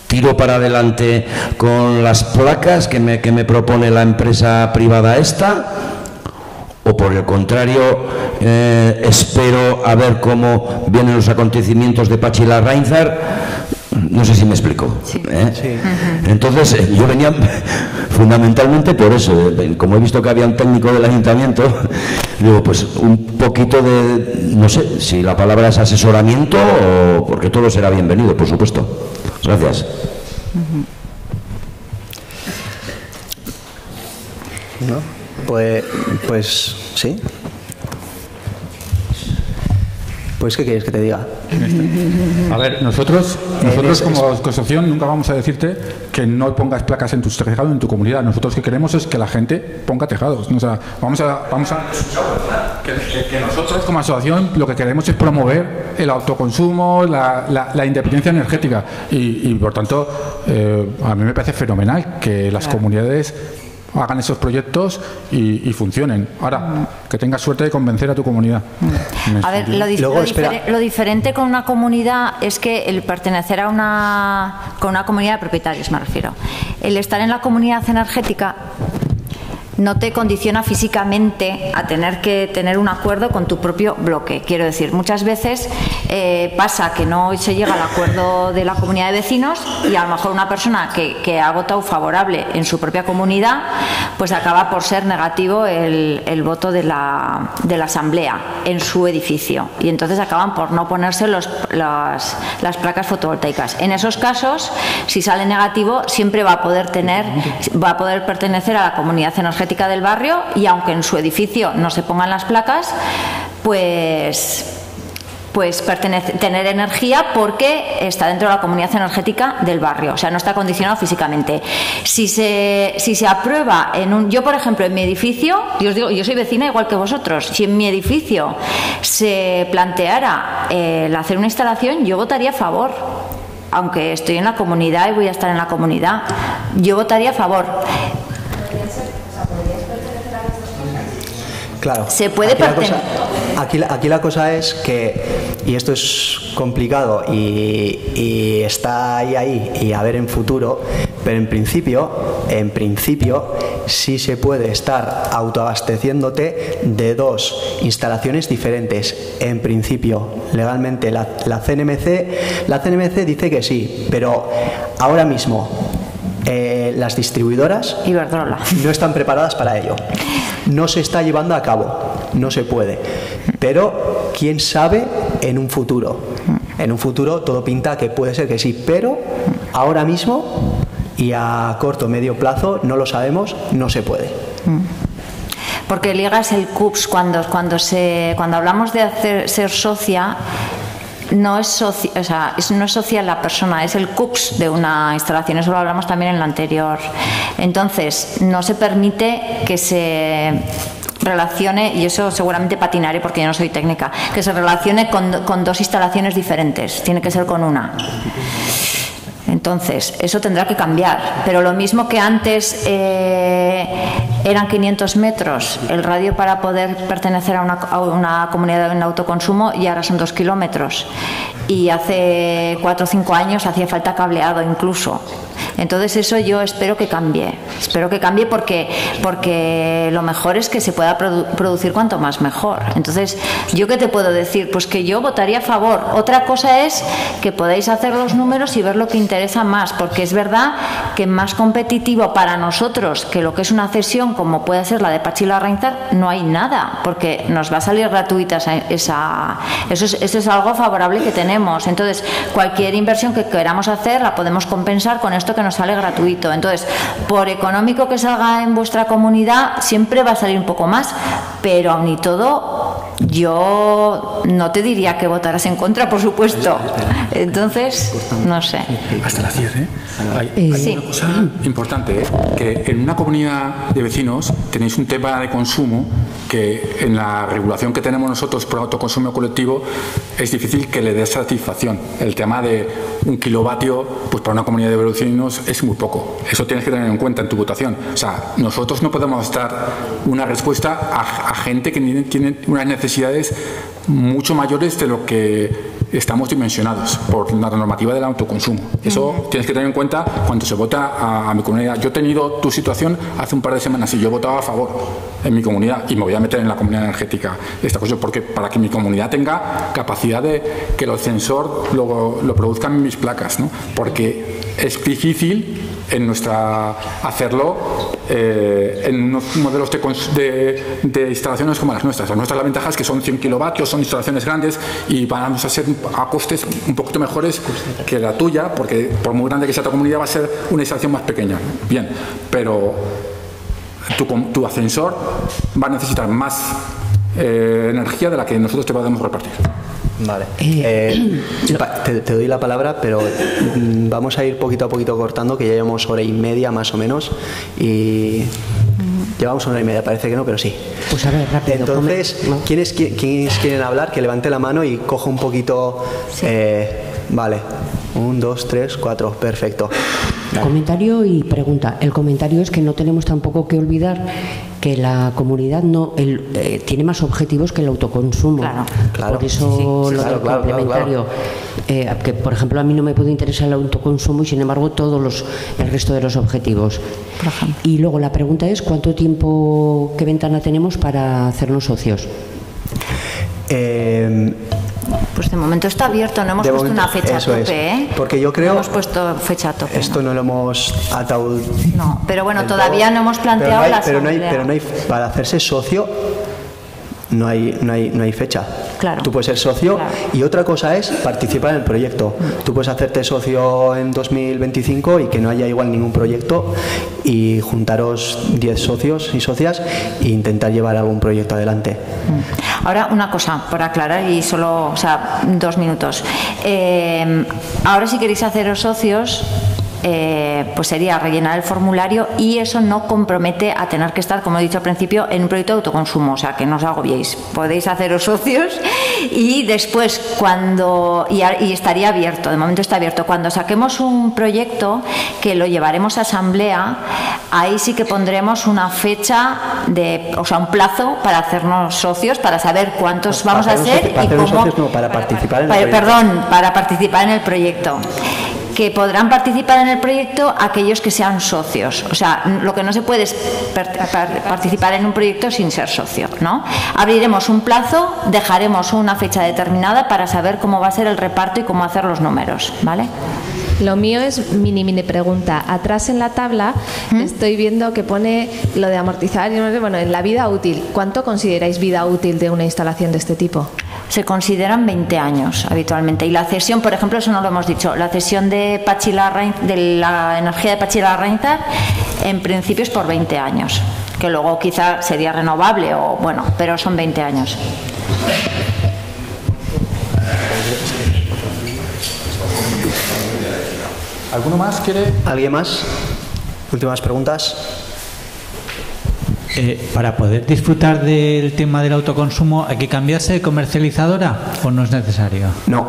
tiro para adelante con las placas que me propone la empresa privada esta, o por el contrario espero a ver cómo vienen los acontecimientos de Patxi Larrainzar. No sé si me explico. Sí. Sí. Entonces yo venía fundamentalmente por eso. Como he visto que había un técnico del ayuntamiento, digo, pues un poquito de, no sé si la palabra es asesoramiento, o porque todo será bienvenido, por supuesto. Gracias. ¿No? Pues sí. Pues, ¿qué quieres que te diga? A ver, nosotros como asociación nunca vamos a decirte que no pongas placas en tus tejados, en tu comunidad. Nosotros lo que queremos es que la gente ponga tejados. O sea, que nosotros como asociación lo que queremos es promover el autoconsumo, la independencia energética. Y por tanto, a mí me parece fenomenal que las comunidades hagan esos proyectos y funcionen. Ahora, que tengas suerte de convencer a tu comunidad. A ver, lo diferente con una comunidad es que el pertenecer a con una comunidad de propietarios, me refiero. El estar en la comunidad energética no te condiciona físicamente a tener que tener un acuerdo con tu propio bloque. Quiero decir, muchas veces pasa que no se llega al acuerdo de la comunidad de vecinos y a lo mejor una persona que ha votado favorable en su propia comunidad, pues acaba por ser negativo el voto de la asamblea en su edificio, y entonces acaban por no ponerse las placas fotovoltaicas. En esos casos, si sale negativo, siempre va a poder pertenecer a la comunidad energética del barrio, y aunque en su edificio no se pongan las placas, pues tener energía porque está dentro de la comunidad energética del barrio, o sea, no está condicionado físicamente. Si se aprueba yo, por ejemplo, en mi edificio, y os digo, yo soy vecina igual que vosotros, si en mi edificio se planteara el hacer una instalación, yo votaría a favor. Aunque estoy en la comunidad y voy a estar en la comunidad, yo votaría a favor. Claro. Se puede aquí la cosa es que, y esto es complicado y está ahí y a ver en futuro, pero en principio sí se puede estar autoabasteciéndote de dos instalaciones diferentes. En principio, legalmente la CNMC dice que sí, pero ahora mismo las distribuidoras Iberdrola no están preparadas para ello. No se está llevando a cabo, no se puede. Pero quién sabe en un futuro. En un futuro todo pinta que puede ser que sí, pero ahora mismo y a corto o medio plazo no lo sabemos, no se puede. Porque ligas el CUPS cuando hablamos de ser socia. No es social la persona, es el CUPS de una instalación, eso lo hablamos también en la anterior. Entonces, no se permite que se relacione, y eso seguramente patinaré porque yo no soy técnica, que se relacione con dos instalaciones diferentes, tiene que ser con una. Entonces, eso tendrá que cambiar, pero lo mismo que antes eran 500 metros el radio para poder pertenecer a una comunidad en autoconsumo, y ahora son 2 kilómetros, y hace 4 o 5 años hacía falta cableado incluso. Entonces eso yo espero que cambie porque lo mejor es que se pueda producir cuanto más mejor. Entonces, ¿yo qué te puedo decir? Pues que yo votaría a favor. Otra cosa es que podáis hacer los números y ver lo que interesa más, porque es verdad que más competitivo para nosotros que lo que es una cesión como puede ser la de Patxi Larrainzar no hay nada, porque nos va a salir gratuita eso es algo favorable que tenemos. Entonces, cualquier inversión que queramos hacer la podemos compensar con esto que nos sale gratuito. Entonces, por económico que salga en vuestra comunidad, siempre va a salir un poco más, pero aun y todo, yo no te diría que votaras en contra, por supuesto. Entonces, no sé. Hasta la cierre. Hay una cosa importante, que en una comunidad de vecinos tenéis un tema de consumo que en la regulación que tenemos nosotros por autoconsumo colectivo es difícil que le dé satisfacción. El tema de 1 kilovatio, pues para una comunidad de vecinos es muy poco. Eso tienes que tener en cuenta en tu votación. O sea, nosotros no podemos dar una respuesta a gente que tiene unas necesidades mucho mayores de lo que estamos dimensionados por la normativa del autoconsumo. Eso tienes que tener en cuenta cuando se vota a mi comunidad. Yo he tenido tu situación hace un par de semanas y yo votaba a favor. en mi comunidad y me voy a meter en la comunidad energética esta cosa, porque para que mi comunidad tenga capacidad de que el sensor lo produzcan mis placas, ¿no? Porque es difícil en hacerlo en unos modelos de instalaciones como las nuestras. Las nuestras, la ventaja es que son 100 kilovatios, son instalaciones grandes y vamos a ser a costes un poquito mejores que la tuya, porque por muy grande que sea tu comunidad va a ser una instalación más pequeña. Bien, pero tu ascensor va a necesitar más energía de la que nosotros te podemos repartir. Vale. Te doy la palabra, pero vamos a ir poquito a poquito cortando, que ya llevamos hora y media más o menos. Y llevamos una hora y media, parece que no, pero sí. Pues a ver, rápido. Entonces, ¿quiénes quieren hablar? Que levante la mano y coja un poquito. Sí. Vale. 1, 2, 3, 4. Perfecto. Vale. Comentario y pregunta. El comentario es que no tenemos tampoco que olvidar que la comunidad tiene más objetivos que el autoconsumo. Claro. Por eso sí, lo del complementario. Que, por ejemplo, a mí no me puede interesar el autoconsumo y, sin embargo, el resto de los objetivos. Y luego la pregunta es, ¿cuánto tiempo, qué ventana tenemos para hacernos socios? Pues de momento está abierto, no hemos puesto una fecha a tope, Porque yo creo... No hemos puesto fecha a tope. Esto no lo hemos atado... No, pero bueno, todavía no hemos planteado la asamblea. Pero no hay, para hacerse socio no hay fecha. Claro. Tú puedes ser socio, claro. Y otra cosa es participar en el proyecto. Tú puedes hacerte socio en 2025 y que no haya igual ningún proyecto y juntaros 10 socios y socias e intentar llevar algún proyecto adelante. Ahora una cosa, por aclarar, y solo 2 minutos. Ahora si queréis haceros socios, pues sería rellenar el formulario y eso no compromete a tener que estar, como he dicho al principio, en un proyecto de autoconsumo, o sea, que no os agobiéis. Podéis haceros socios y después y estaría abierto, de momento está abierto. Cuando saquemos un proyecto que lo llevaremos a asamblea, ahí sí que pondremos una fecha, un plazo para hacernos socios, para saber cuántos vamos a ser y cómo... Socios, no, para participar en el proyecto. Perdón, para participar en el proyecto. Que podrán participar en el proyecto aquellos que sean socios. O sea, lo que no se puede es participar en un proyecto sin ser socio, ¿no? Abriremos un plazo, dejaremos una fecha determinada para saber cómo va a ser el reparto y cómo hacer los números, ¿vale? Lo mío es mini pregunta. Atrás en la tabla estoy viendo que pone lo de amortizar, en la vida útil. ¿Cuánto consideráis vida útil de una instalación de este tipo? Se consideran 20 años habitualmente. Y la cesión, por ejemplo, eso no lo hemos dicho, la cesión de la energía de Patxi Larrainzar en principio es por 20 años, que luego quizá sería renovable pero son 20 años. ¿Alguno más quiere? ¿Alguien más? Últimas preguntas. Para poder disfrutar del tema del autoconsumo, ¿hay que cambiarse de comercializadora o no es necesario? No.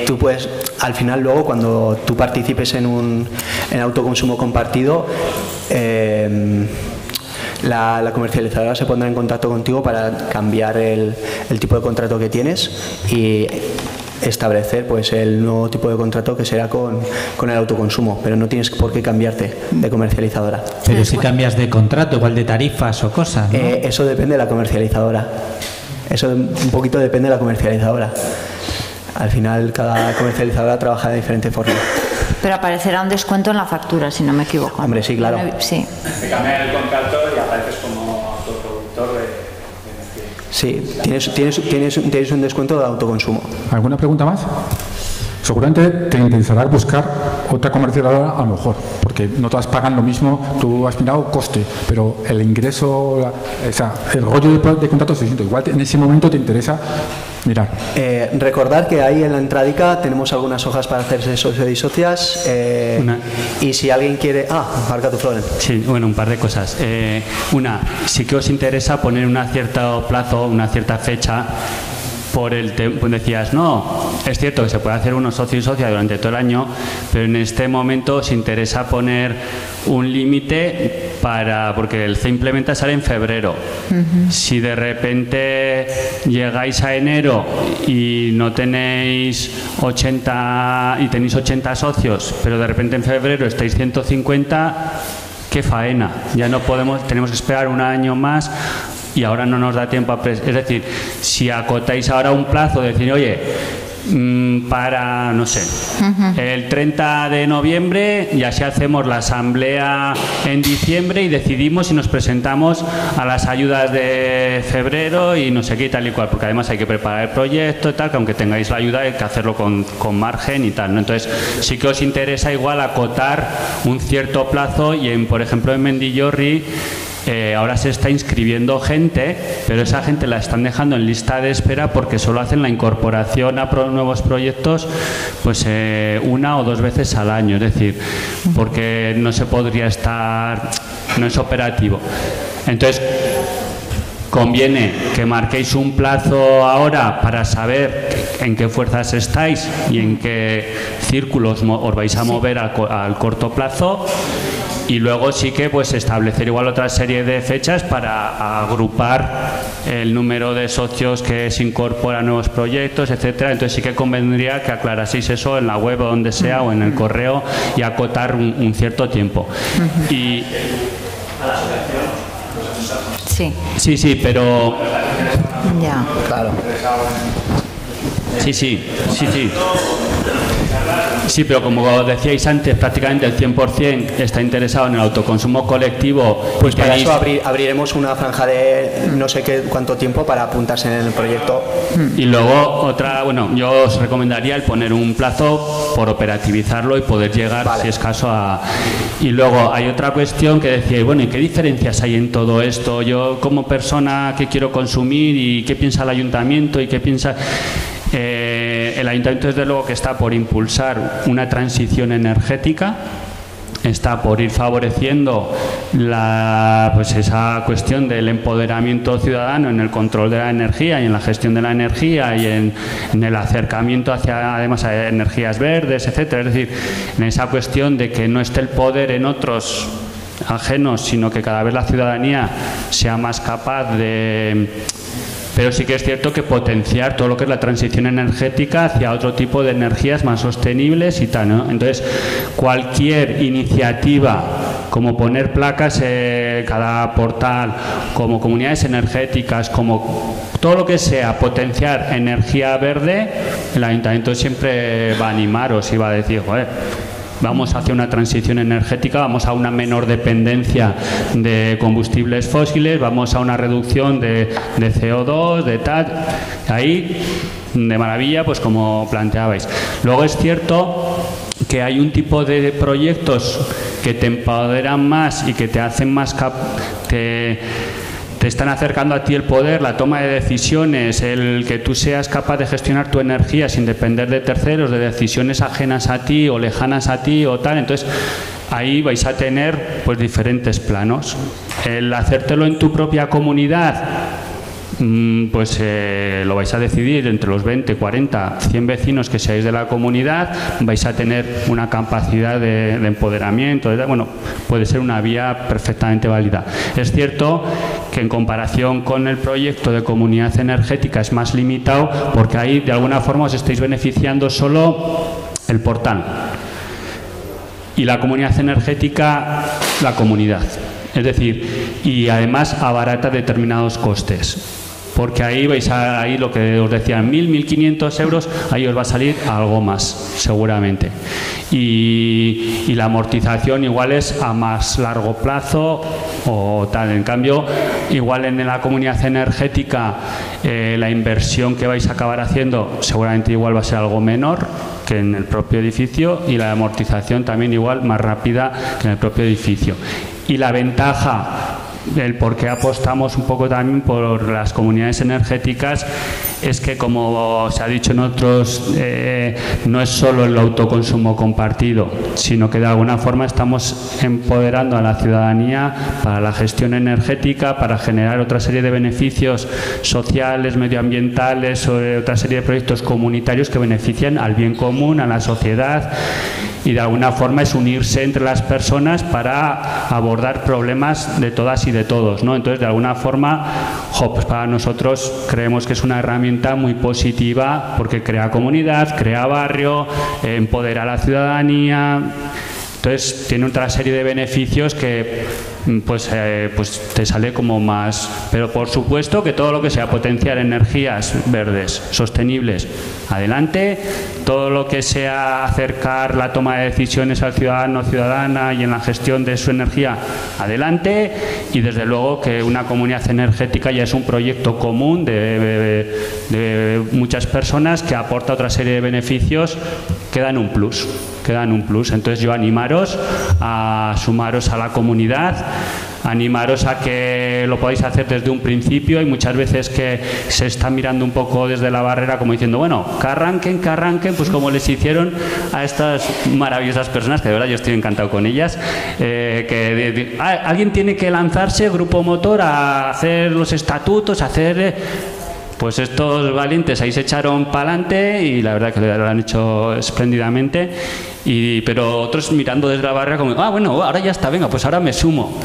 Tú puedes, al final luego cuando tú participes en autoconsumo compartido, la comercializadora se pondrá en contacto contigo para cambiar el tipo de contrato que tienes y establecer pues el nuevo tipo de contrato que será con el autoconsumo, pero no tienes por qué cambiarte de comercializadora. Pero si cambias de contrato, igual de tarifas o cosas, ¿no? Eso depende de la comercializadora. Eso un poquito depende de la comercializadora. Al final cada comercializadora trabaja de diferente forma. Pero aparecerá un descuento en la factura, si no me equivoco. Hombre, sí, claro. Sí. Te cambian el contrato y apareces como autoproductor de... Sí, tienes un descuento de autoconsumo. ¿Alguna pregunta más? Seguramente te interesará buscar otra comercializadora a lo mejor, porque no todas pagan lo mismo. Tú has mirado coste, pero el ingreso, el rollo de contrato es distinto. Igual en ese momento te interesa mirar. Recordar que ahí en la entradica tenemos algunas hojas para hacerse socios y socias. Y si alguien quiere... marca tu Floren. Sí, un par de cosas. Sí que os interesa poner un cierto plazo, una cierta fecha. Pues decías, no, es cierto que se puede hacer uno socio y socia durante todo el año, pero en este momento os interesa poner un límite porque el C implementa sale en febrero. Si de repente llegáis a enero y no tenéis 80 socios, pero de repente en febrero estáis 150, qué faena, ya no podemos, tenemos que esperar un año más y ahora no nos da tiempo es decir, si acotáis ahora un plazo de decir, oye, para, no sé, el 30 de noviembre y así hacemos la asamblea en diciembre y decidimos si nos presentamos a las ayudas de febrero y no sé qué y tal y cual, porque además hay que preparar el proyecto y tal, que aunque tengáis la ayuda hay que hacerlo con margen y tal, ¿no? Entonces sí que os interesa igual acotar un cierto plazo y por ejemplo en Mendillorri ahora se está inscribiendo gente, pero esa gente la están dejando en lista de espera porque solo hacen la incorporación a nuevos proyectos pues 1 o 2 veces al año, es decir, porque no se podría estar, no es operativo. Entonces conviene que marquéis un plazo ahora para saber en qué fuerzas estáis y en qué círculos os vais a mover al corto plazo. Y luego sí que pues establecer igual otra serie de fechas para agrupar el número de socios que se incorporan a nuevos proyectos, etcétera. Entonces sí que convendría que aclaraseis eso en la web o donde sea o en el correo y acotar un cierto tiempo. Y sí, pero ya, claro. Sí, pero como decíais antes, prácticamente el 100% está interesado en el autoconsumo colectivo. Pues para eso abriremos una franja de no sé cuánto tiempo para apuntarse en el proyecto. Y luego otra, bueno, yo os recomendaría el poner un plazo por operativizarlo y poder llegar, si es caso, a... Y luego hay otra cuestión que decíais, bueno, ¿y qué diferencias hay en todo esto? Yo como persona, ¿qué quiero consumir? ¿Y qué piensa el ayuntamiento? ¿Y qué piensa...? El ayuntamiento desde luego que está por impulsar una transición energética, está por ir favoreciendo esa cuestión del empoderamiento ciudadano en el control de la energía y en la gestión de la energía y en el acercamiento hacia además a energías verdes, etcétera. Es decir, en esa cuestión de que no esté el poder en otros ajenos, sino que cada vez la ciudadanía sea más capaz de... Pero sí que es cierto que potenciar todo lo que es la transición energética hacia otro tipo de energías más sostenibles y tal, ¿no? Entonces, cualquier iniciativa, como poner placas en cada portal, como comunidades energéticas, como todo lo que sea potenciar energía verde, el ayuntamiento siempre va a animaros y va a decir, joder, vamos hacia una transición energética, vamos a una menor dependencia de combustibles fósiles, vamos a una reducción de CO2, de tal. Ahí, de maravilla, pues como planteabais. Luego es cierto que hay un tipo de proyectos que te empoderan más y que te hacen más te están acercando a ti el poder, la toma de decisiones, el que tú seas capaz de gestionar tu energía sin depender de terceros, de decisiones ajenas a ti o lejanas a ti o tal. Entonces ahí vais a tener pues diferentes planos. El hacértelo en tu propia comunidad, pues lo vais a decidir entre los 20, 40, 100 vecinos que seáis de la comunidad, vais a tener una capacidad de empoderamiento, bueno, puede ser una vía perfectamente válida. Es cierto que en comparación con el proyecto de comunidad energética es más limitado porque ahí de alguna forma os estáis beneficiando solo el portal y la comunidad energética, la comunidad. Es decir, y además abarata determinados costes. Porque ahí vais ahí lo que os decía, 1.000, 1.500 euros, ahí os va a salir algo más, seguramente. Y la amortización igual es a más largo plazo o tal. En cambio, igual en la comunidad energética, la inversión que vais a acabar haciendo seguramente igual va a ser algo menor que en el propio edificio y la amortización también igual más rápida que en el propio edificio. Y la ventaja, el por qué apostamos un poco también por las comunidades energéticas, es que, como se ha dicho en otros, no es solo el autoconsumo compartido, sino que de alguna forma estamos empoderando a la ciudadanía para la gestión energética, para generar otra serie de beneficios sociales, medioambientales, otra serie de proyectos comunitarios que benefician al bien común, a la sociedad. Y de alguna forma es unirse entre las personas para abordar problemas de todas y de todos, ¿no? Entonces, de alguna forma, pues para nosotros creemos que es una herramienta muy positiva porque crea comunidad, crea barrio, empodera a la ciudadanía. Entonces, Entonces tiene otra serie de beneficios que pues te sale como más. Pero por supuesto que todo lo que sea potenciar energías verdes, sostenibles, adelante. Todo lo que sea acercar la toma de decisiones al ciudadano o ciudadana y en la gestión de su energía, adelante. Y desde luego que una comunidad energética ya es un proyecto común de muchas personas que aporta otra serie de beneficios que dan un plus. Entonces yo animaros a sumaros a la comunidad, animaros a que lo podáis hacer desde un principio. Y muchas veces que se está mirando un poco desde la barrera como diciendo, bueno, que arranquen, pues como les hicieron a estas maravillosas personas, que de verdad yo estoy encantado con ellas, alguien tiene que lanzarse, grupo motor, a hacer los estatutos, pues estos valientes ahí se echaron para adelante y la verdad que lo han hecho espléndidamente. Pero otros mirando desde la barrera como, bueno, ahora ya está, venga, pues ahora me sumo.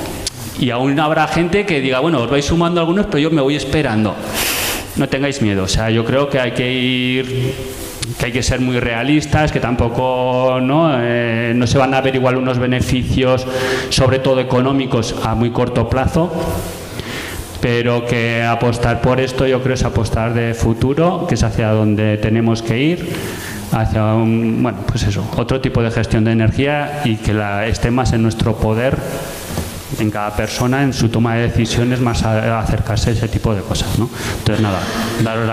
Y aún habrá gente que diga, bueno, os vais sumando algunos, pero yo me voy esperando. No tengáis miedo, o sea, yo creo que hay que ser muy realistas, que tampoco no se van a ver igual unos beneficios, sobre todo económicos, a muy corto plazo. Pero que apostar por esto yo creo es apostar de futuro, que es hacia donde tenemos que ir, hacia otro tipo de gestión de energía y que esté más en nuestro poder, en cada persona, en su toma de decisiones, más a acercarse a ese tipo de cosas, ¿no? Entonces nada, daros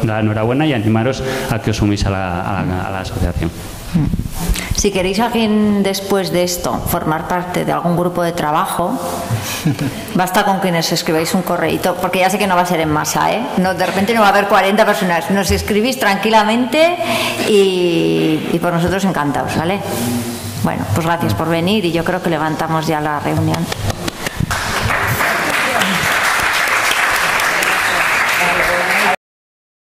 la enhorabuena y animaros a que os unáis a la asociación. Si queréis alguien después de esto formar parte de algún grupo de trabajo, basta con que nos escribáis un correíto, porque ya sé que no va a ser en masa, ¿eh? No, de repente no va a haber 40 personas. Nos escribís tranquilamente y por nosotros encantados, ¿vale? Bueno, pues gracias por venir y yo creo que levantamos ya la reunión.